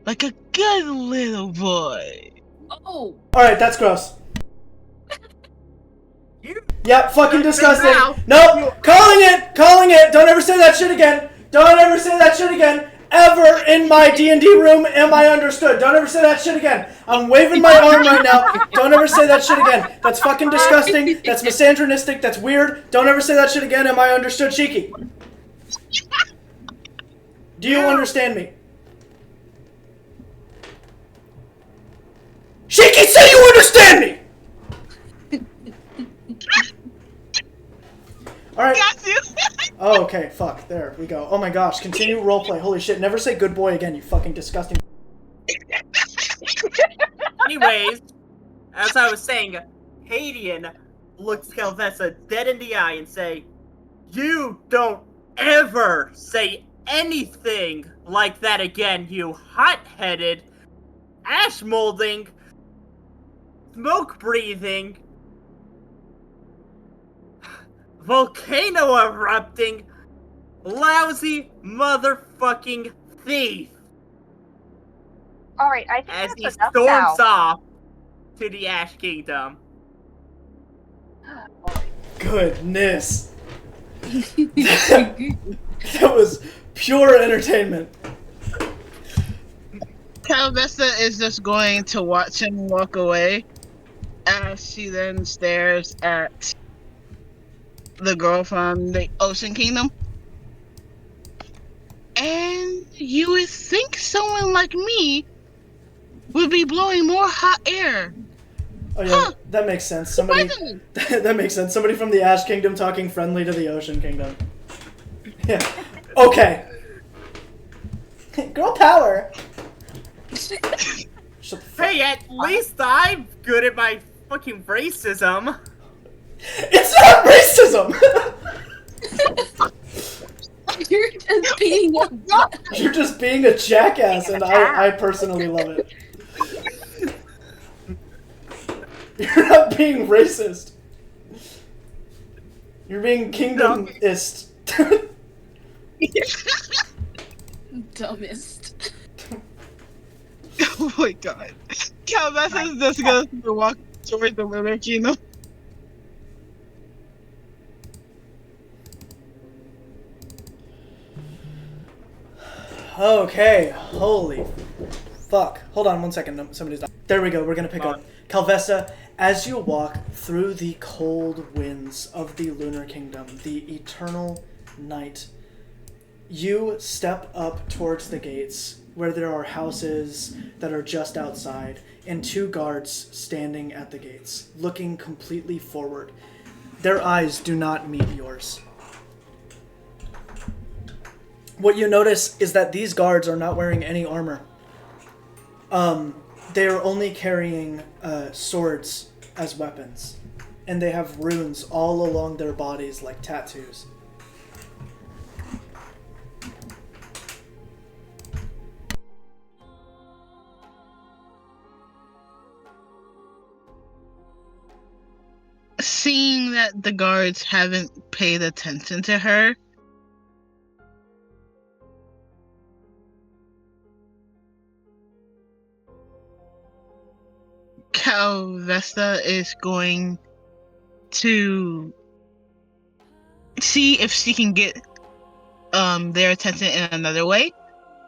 like a good little boy. Oh, Alright, that's gross. You Yep, fucking disgusting. Now- Nope, calling it! Don't ever say that shit again! Don't ever say that shit again! Ever in my D&D room am I understood. Don't ever say that shit again. I'm waving my arm right now. Don't ever say that shit again. That's fucking disgusting. That's misogynistic. That's weird. Don't ever say that shit again. Am I understood, Shiki? Do you understand me? Shiki, say you understand me! Alright. Got you. Oh, okay, fuck. There we go. Oh my gosh, continue roleplay. Holy shit, never say good boy again, you fucking disgusting. Anyways, as I was saying, Cadian looks Calvessa dead in the eye and say, "You don't ever say anything like that again, you hot-headed, ash-molding, smoke-breathing, volcano erupting, lousy motherfucking thief," Alright, I as think he that's enough now. storms off to the Ash Kingdom. Goodness. That was pure entertainment. Calvesta is just going to watch him walk away as she then stares at the girl from the Ocean Kingdom. And you would think someone like me would be blowing more hot air. Oh yeah, Huh. that makes sense. Somebody that makes sense. Somebody from the Ash Kingdom talking friendly to the Ocean Kingdom. Yeah. Okay. Girl power. Hey, at least I'm good at my fucking racism. It's not racism. You're just being You're just being a jackass, and I personally love it. You're not being racist. You're being kingdomist. dumbest. Oh my god. Calvesta is just going to walk towards the Lunar Kingdom. Okay, holy fuck. Hold on one second. No, somebody's dying. There we go. We're gonna pick up. Calvesta, as you walk through the cold winds of the Lunar Kingdom, the eternal night, you step up towards the gates where there are houses that are just outside and two guards standing at the gates, looking completely forward. Their eyes do not meet yours. What you notice is that these guards are not wearing any armor. They are only carrying swords as weapons. And they have runes all along their bodies like tattoos. Seeing that the guards haven't paid attention to her, Calvesta is going to see if she can get their attention in another way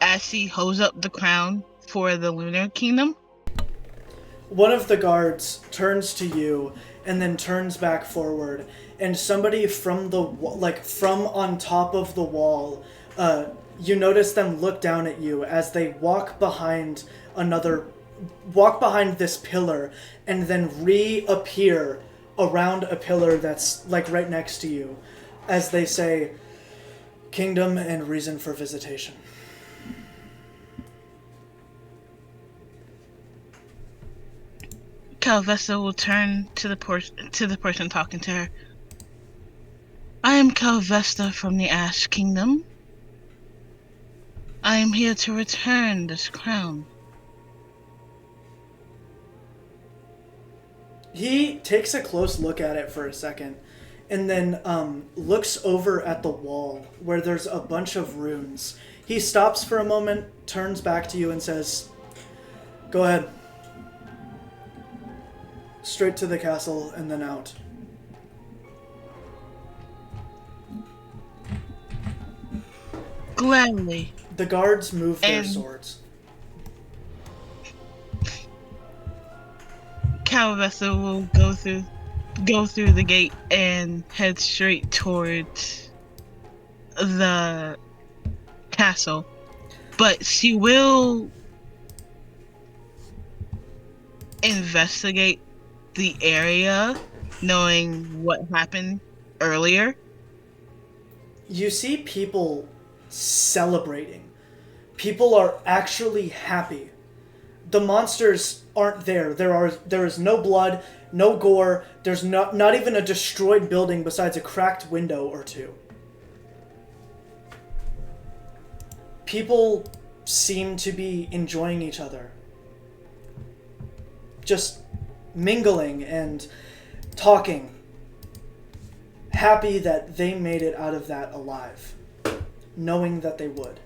as she holds up the crown for the Lunar Kingdom. One of the guards turns to you and then turns back forward, and somebody from the from on top of the wall, you notice them look down at you as they walk behind this pillar and then reappear around a pillar that's like right next to you as they say, "Kingdom and reason for visitation." Calvesta will turn to the person talking to her. I am Calvesta from the Ash Kingdom. I am here to return this crown. He takes a close look at it for a second and then looks over at the wall where there's a bunch of runes. He stops for a moment, turns back to you and says, "Go ahead. Straight to the castle and then out." Gladly. The guards move their swords. Calvesta will go through the gate and head straight towards the castle. But she will investigate the area, knowing what happened earlier. You see people celebrating. People are actually happy. The monsters aren't there. There is no blood, no gore. There's not even a destroyed building besides a cracked window or two. People seem to be enjoying each other. Just mingling and talking. Happy that they made it out of that alive. Knowing that they would.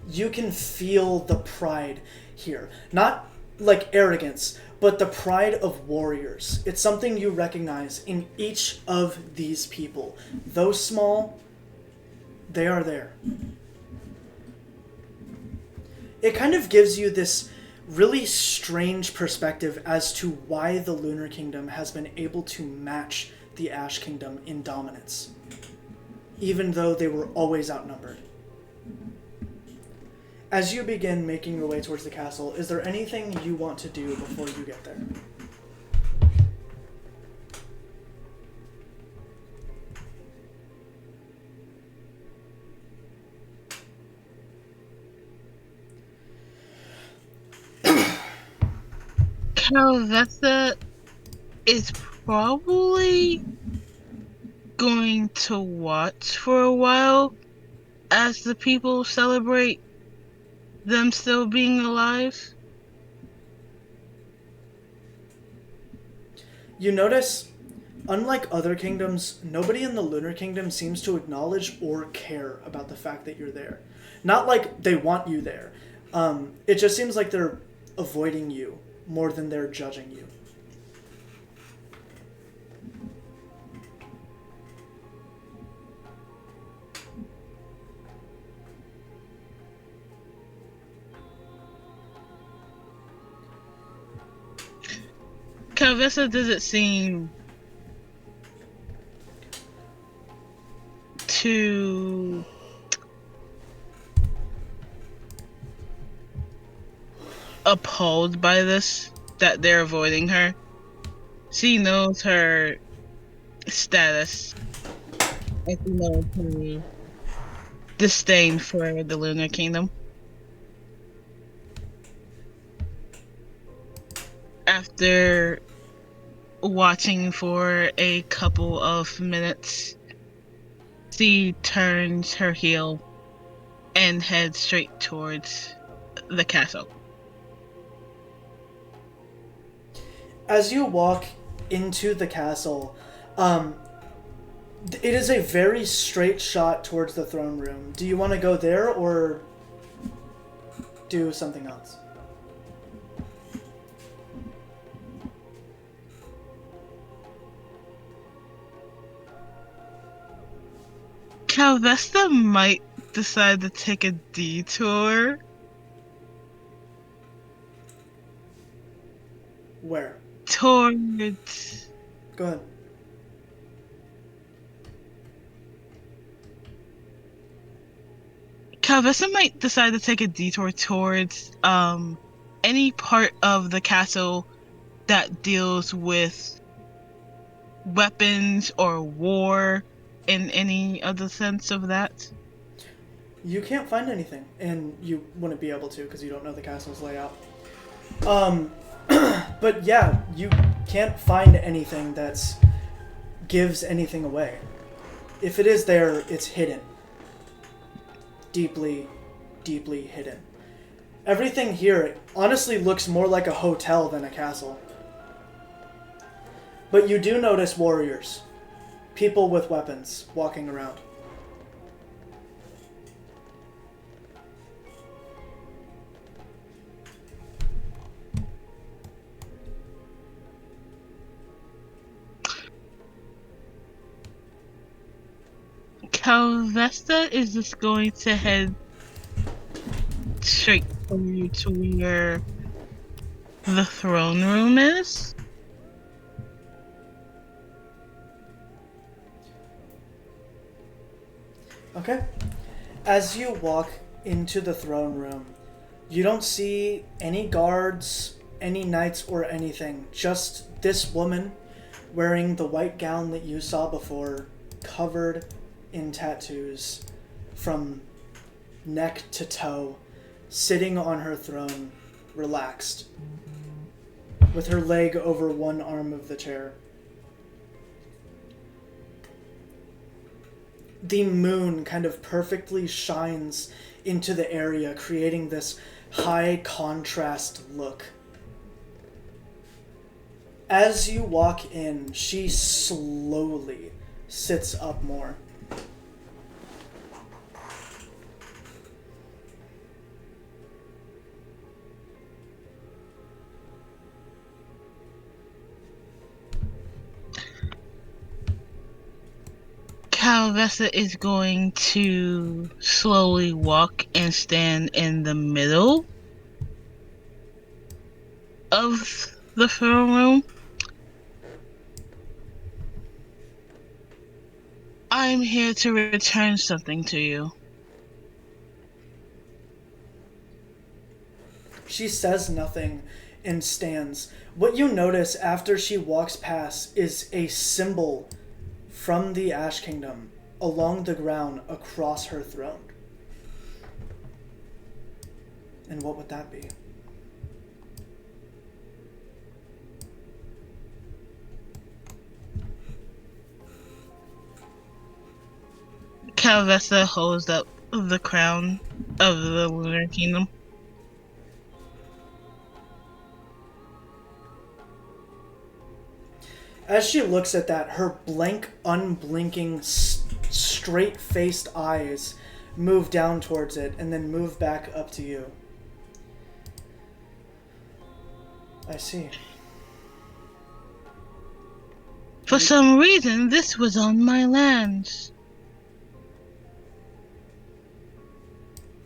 You can feel the pride here. Not like arrogance, but the pride of warriors. It's something you recognize in each of these people. Though small, They are there. It kind of gives you this really strange perspective as to why the Lunar Kingdom has been able to match the Ash Kingdom in dominance, even though they were always outnumbered. As you begin making your way towards the castle, is there anything you want to do before you get there? Calvesta is probably going to watch for a while as the people celebrate them still being alive. You notice, unlike other kingdoms, nobody in the Lunar Kingdom seems to acknowledge or care about the fact that you're there. Not like they want you there. It just seems like they're avoiding you more than they're judging you. Calvesta doesn't seem too appalled by this, that they're avoiding her. She knows her status, and she knows her disdain for the Lunar Kingdom. After watching for a couple of minutes, she turns her heel and heads straight towards the castle. As you walk into the castle, it is a very straight shot towards the throne room. Do you want to go there or do something else? Calvesta might decide to take a detour. Where? Towards... Go ahead. Calvesta might decide to take a detour towards any part of the castle that deals with weapons or war in any other sense of that. You can't find anything, and you wouldn't be able to because you don't know the castle's layout. But yeah, you can't find anything that gives anything away. If it is there, it's hidden. Deeply, deeply hidden. Everything here honestly looks more like a hotel than a castle. But you do notice warriors. People with weapons walking around. Calvesta is just going to head straight to where the throne room is. Okay. As you walk into the throne room, you don't see any guards, any knights, or anything. Just this woman wearing the white gown that you saw before, covered in tattoos from neck to toe, sitting on her throne, relaxed, with her leg over one arm of the chair. The moon kind of perfectly shines into the area, creating this high contrast look. As you walk in, she slowly sits up more. Calvessa is going to slowly walk and stand in the middle of the throne room. I'm here to return something to you. She says nothing and stands. What you notice after she walks past is a symbol from the Ash Kingdom along the ground across her throne. And what would that be? Calvessa holds up the crown of the Lunar Kingdom. As she looks at that, her blank, unblinking, straight-faced eyes move down towards it and then move back up to you. I see. For some reason, this was on my lands.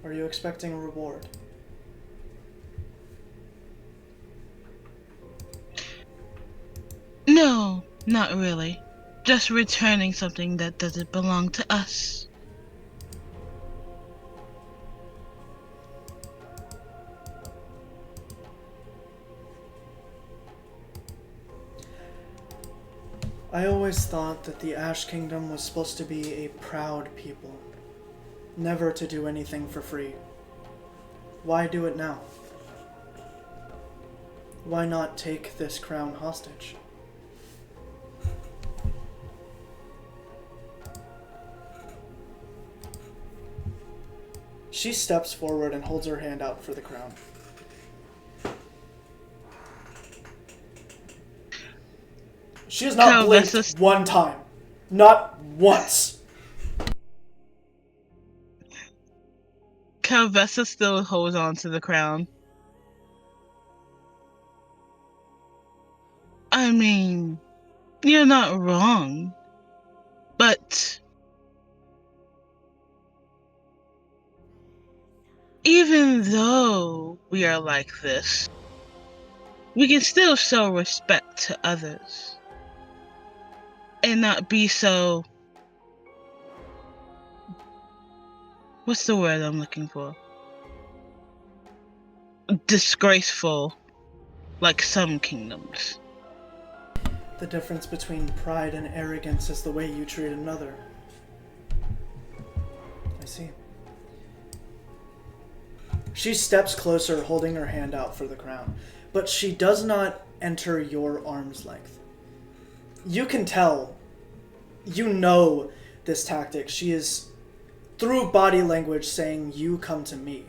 Are you expecting a reward? No, not really. Just returning something that doesn't belong to us. I always thought that the Ash Kingdom was supposed to be a proud people, never to do anything for free. Why do it now? Why not take this crown hostage? She steps forward and holds her hand out for the crown. She has not blinked one time. Not once. Calvessa still holds on to the crown. I mean, you're not wrong. But even though we are like this, we can still show respect to others. And not be so... What's the word I'm looking for? Disgraceful, like some kingdoms. The difference between pride and arrogance is the way you treat another. I see. She steps closer, holding her hand out for the crown, but she does not enter your arm's length. You can tell, you know this tactic. She is, through body language, saying, "You come to me."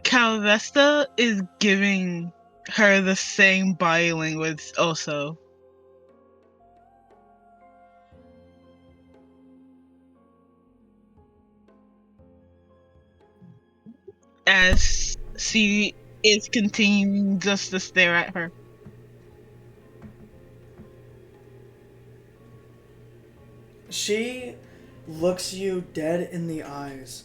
Calvesta is giving her the same body language also. As she is continuing just to stare at her. She looks you dead in the eyes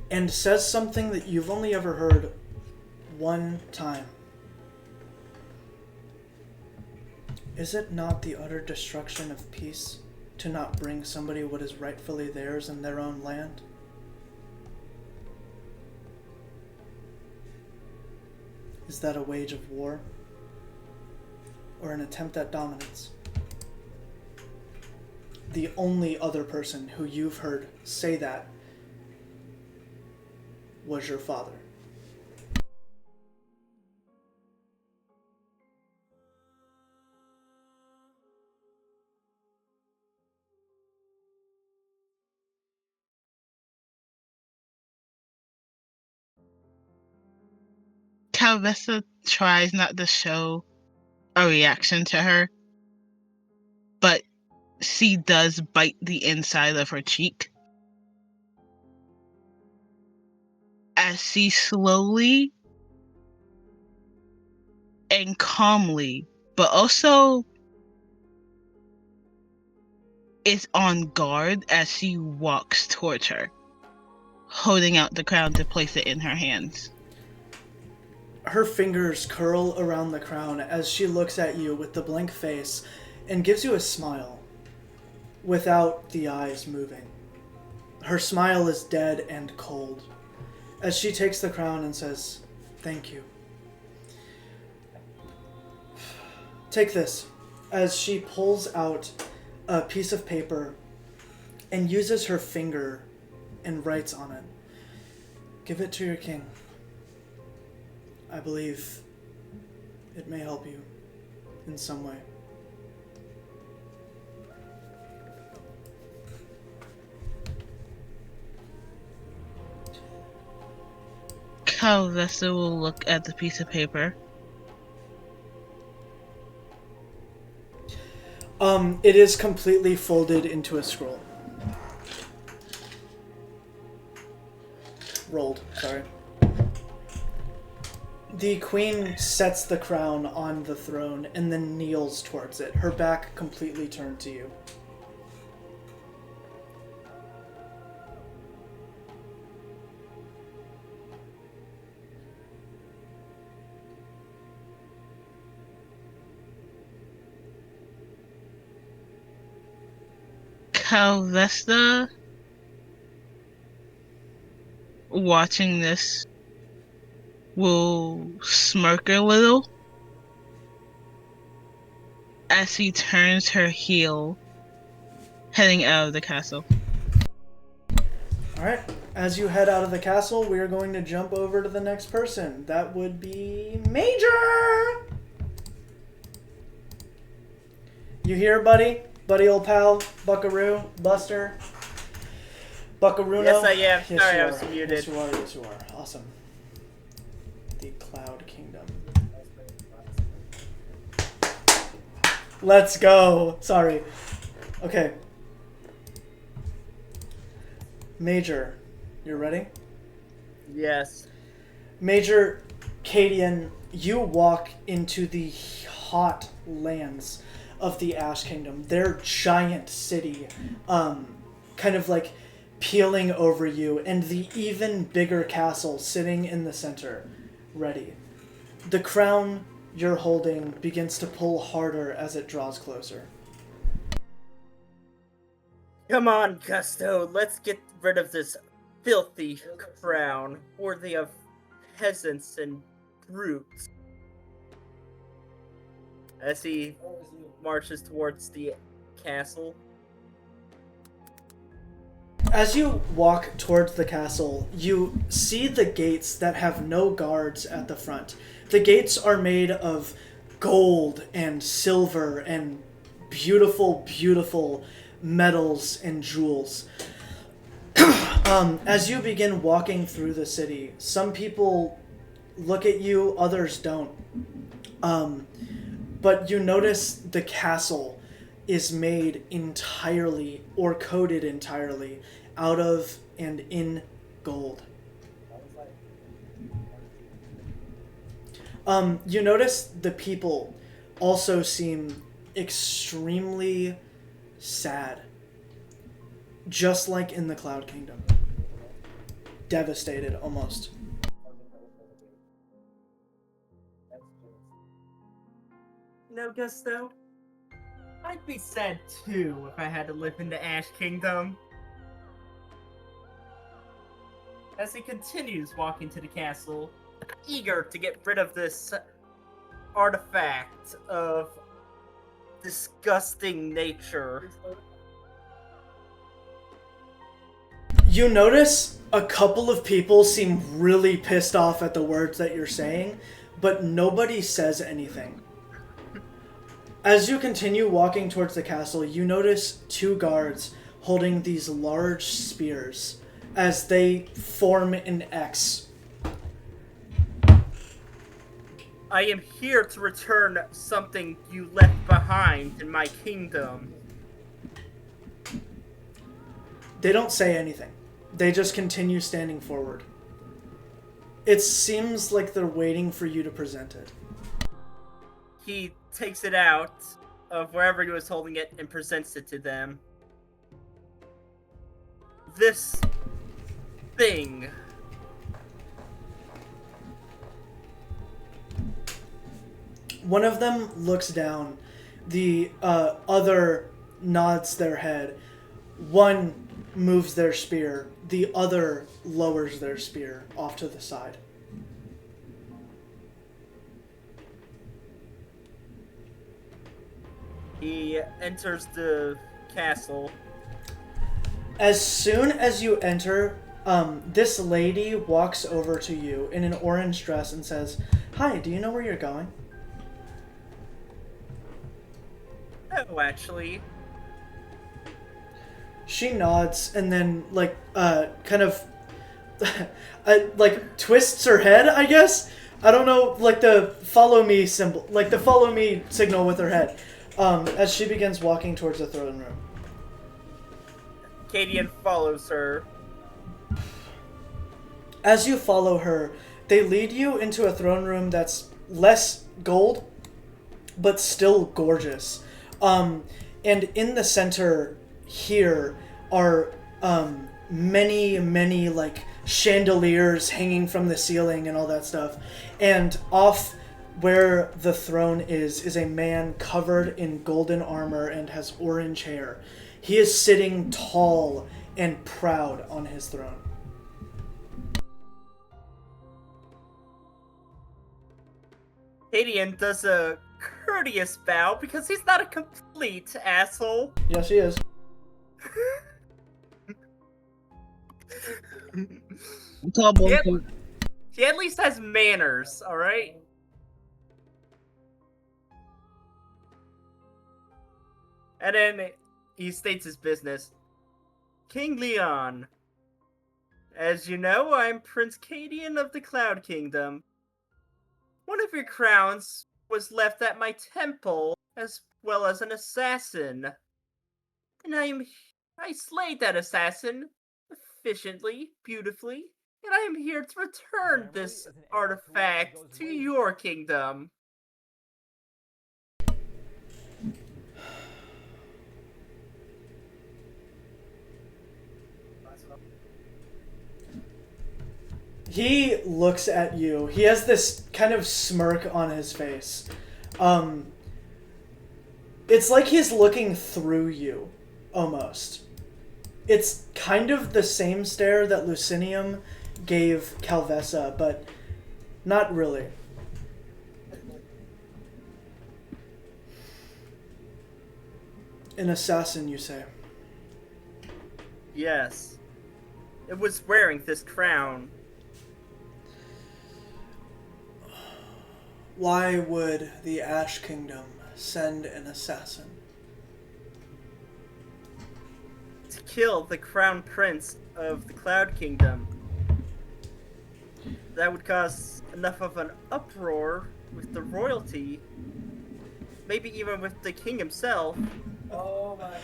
and says something that you've only ever heard one time. Is it not the utter destruction of peace to not bring somebody what is rightfully theirs in their own land? Is that a wage of war? Or an attempt at dominance? The only other person who you've heard say that was your father. Calvessa tries not to show a reaction to her, but she does bite the inside of her cheek. As she slowly and calmly, but also is on guard as she walks towards her, holding out the crown to place it in her hands. Her fingers curl around the crown as she looks at you with the blank face and gives you a smile without the eyes moving. Her smile is dead and cold as she takes the crown and says, "Thank you. Take this," as she pulls out a piece of paper and uses her finger and writes on it. "Give it to your king. I believe it may help you in some way." Calvesta will look at the piece of paper. It is completely folded into a scroll. Rolled, sorry. The queen sets the crown on the throne and then kneels towards it, her back completely turned to you. Calvesta, watching this, will smirk a little as she turns her heel, heading out of the castle. Alright, as you head out of the castle, we are going to jump over to the next person. That would be Major! You here, buddy? Buddy old pal? Buckaroo? Buster? Buckaroo? Yes, I am. Yes, Sorry, you I was are. muted. Yes, you are. Yes, you are. Awesome. The Cloud Kingdom. Let's go. Sorry. Okay. Major, you ready? Yes. Major Cadian, you walk into the hot lands of the Ash Kingdom. Their giant city, kind of like peeling over you, and the even bigger castle sitting in the center, ready. The crown you're holding begins to pull harder as it draws closer. Come on, Gusto, let's get rid of this filthy crown, worthy of peasants and brutes. As he marches towards the castle. As you walk towards the castle, you see the gates that have no guards at the front. The gates are made of gold and silver and beautiful, beautiful metals and jewels. As you begin walking through the city, some people look at you, others don't. But you notice the castle is made entirely or coated entirely out of and in gold. You notice the people also seem extremely sad, just like in the Cloud Kingdom. Devastated, almost. No, Gusto. I'd be sad too if I had to live in the Ash Kingdom. As he continues walking to the castle, eager to get rid of this artifact of disgusting nature. You notice a couple of people seem really pissed off at the words that you're saying, but nobody says anything. As you continue walking towards the castle, you notice two guards holding these large spears as they form an X. I am here to return something you left behind in my kingdom. They don't say anything. They just continue standing forward. It seems like they're waiting for you to present it. He takes it out of wherever he was holding it and presents it to them. This thing. One of them looks down. The other nods their head. One moves their spear. The other lowers their spear off to the side. He enters the castle. As soon as you enter, this lady walks over to you in an orange dress and says, "Hi, do you know where you're going?" Oh, actually. She nods and then, like, kind of, like, twists her head, I guess? I don't know, like the follow me symbol, like the follow me signal with her head, as she begins walking towards the throne room. Cadian follows her. As you follow her, they lead you into a throne room that's less gold, but still gorgeous. And in the center here are many like chandeliers hanging from the ceiling and all that stuff. And off where the throne is a man covered in golden armor and has orange hair. He is sitting tall and proud on his throne. Cadian does a courteous bow because he's not a complete asshole. Yes, he is. He at least has manners, alright? And then he states his business. King Leon, as you know, I'm Prince Cadian of the Cloud Kingdom. One of your crowns was left at my temple, as well as an assassin. And I slayed that assassin efficiently, beautifully, and I am here to return this artifact to your kingdom. He looks at you. He has this kind of smirk on his face. It's like he's looking through you, almost. It's kind of the same stare that Lucinium gave Calvessa, but not really. An assassin, you say? Yes. It was wearing this crown. Why would the Ash Kingdom send an assassin? To kill the crown prince of the Cloud Kingdom. That would cause enough of an uproar with the royalty. Maybe even with the king himself. Oh my god.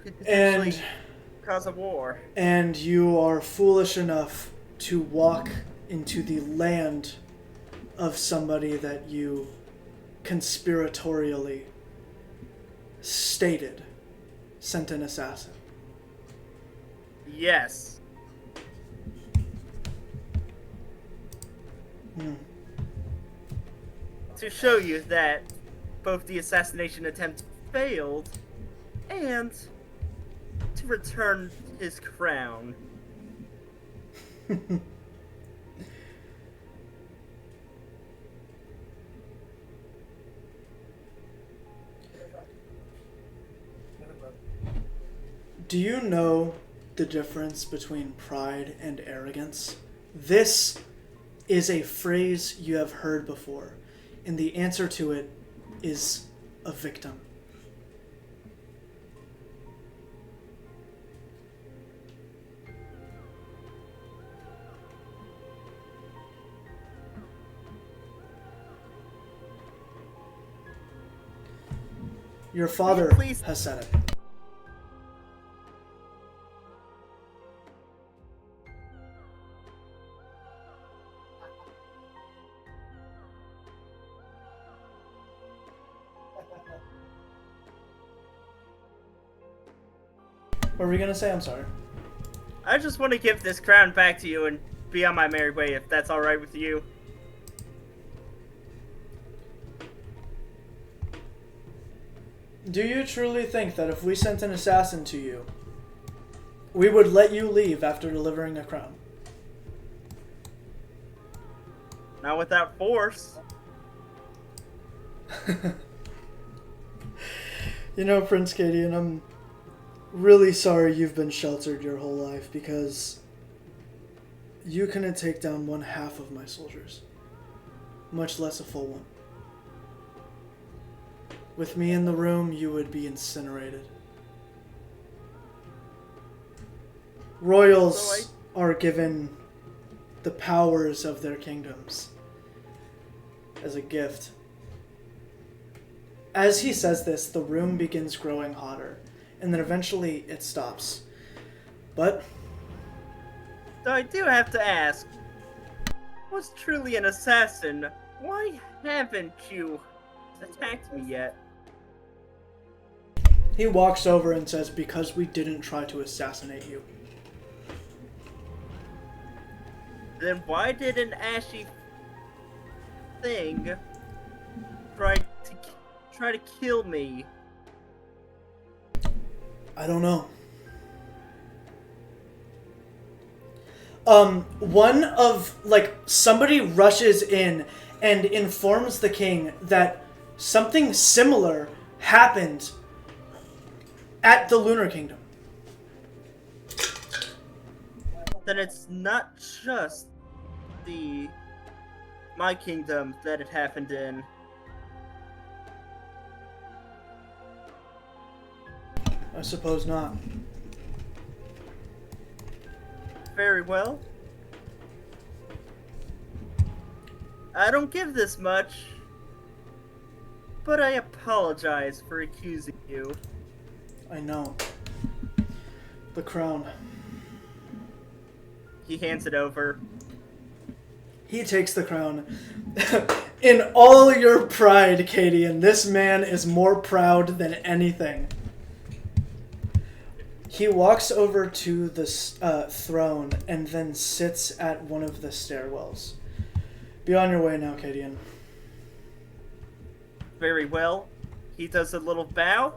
Could potentially And cause a war. And you are foolish enough to walk into the land of somebody that you conspiratorially stated sent an assassin. Yes. To show you that both the assassination attempt failed and to return his crown. Do you know the difference between pride and arrogance? This is a phrase you have heard before, and the answer to it is a victim. Your father Please. has said it. What were we gonna say? I'm sorry. I just want to give this crown back to you and be on my merry way, if that's alright with you. Do you truly think that if we sent an assassin to you, we would let you leave after delivering a crown? Not without force. You know, Prince Cadian, I'm really sorry you've been sheltered your whole life, because you couldn't take down 1/2 of my soldiers, much less a full one. With me in the room, you would be incinerated. Royals are given the powers of their kingdoms as a gift. As he says this, the room begins growing hotter, and then eventually it stops. But Though I do have to ask, was truly an assassin, why haven't you attacked me yet? he walks over and says, because we didn't try to assassinate you. Then why did an ashy thing try to kill me? I don't know. Somebody rushes in and informs the king that something similar happened at the Lunar Kingdom. Then it's not just my kingdom that it happened in. I suppose not. Very well. I don't give this much, but I apologize for accusing you. I know. The crown. He hands it over. He takes the crown. In all your pride, Cadian, this man is more proud than anything. He walks over to the throne and then sits at one of the stairwells. Be on your way now, Cadian. Very well. He does a little bow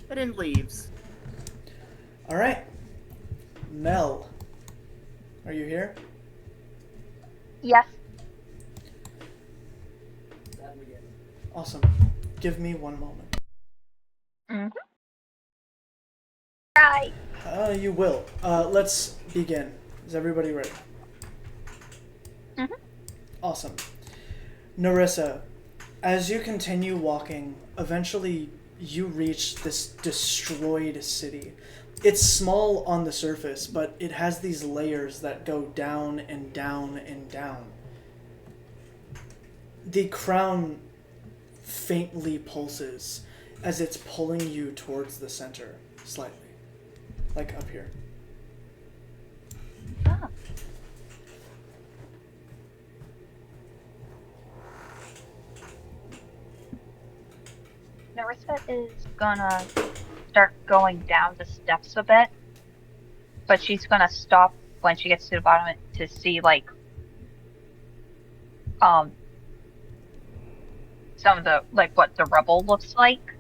and then leaves. All right. Mel, are you here? Yes. Awesome. Give me one moment. Mm-hmm. Right. You will. Let's begin. Is everybody ready? Mm-hmm. Awesome. Narissa, as you continue walking, eventually you reach this destroyed city. It's small on the surface, but it has these layers that go down and down and down. The crown faintly pulses as it's pulling you towards the center, slightly. Like up here. Oh. Narissa is gonna start going down the steps a bit, but she's gonna stop when she gets to the bottom to see some of the what the rubble looks like.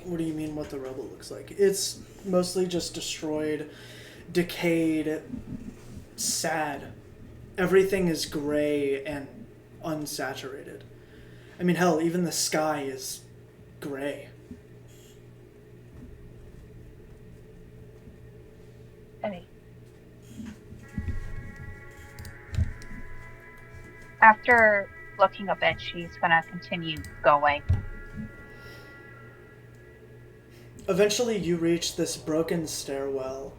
What do you mean what the rubble looks like? It's mostly just destroyed, decayed, sad. Everything is gray and unsaturated. I mean, hell, even the sky is gray. Okay. After looking a bit, she's gonna continue going. Eventually, you reach this broken stairwell.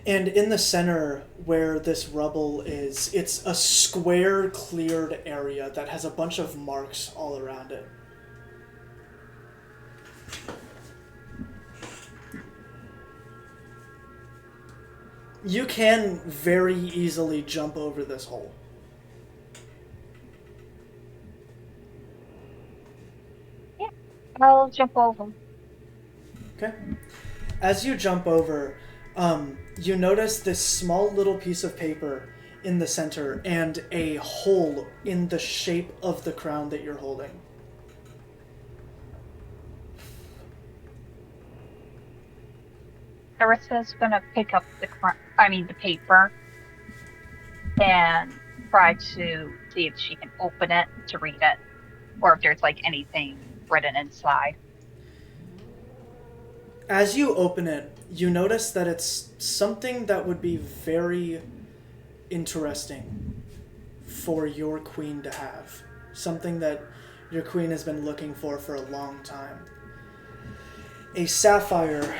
And in the center, where this rubble is, it's a square, cleared area that has a bunch of marks all around it. You can very easily jump over this hole. Yeah, I'll jump over. Okay. As you jump over, you notice this small little piece of paper in the center and a hole in the shape of the crown that you're holding. Narissa's gonna pick up the paper and try to see if she can open it to read it, or if there's like anything written inside. As you open it, you notice that it's something that would be very interesting for your queen to have. Something that your queen has been looking for a long time. A sapphire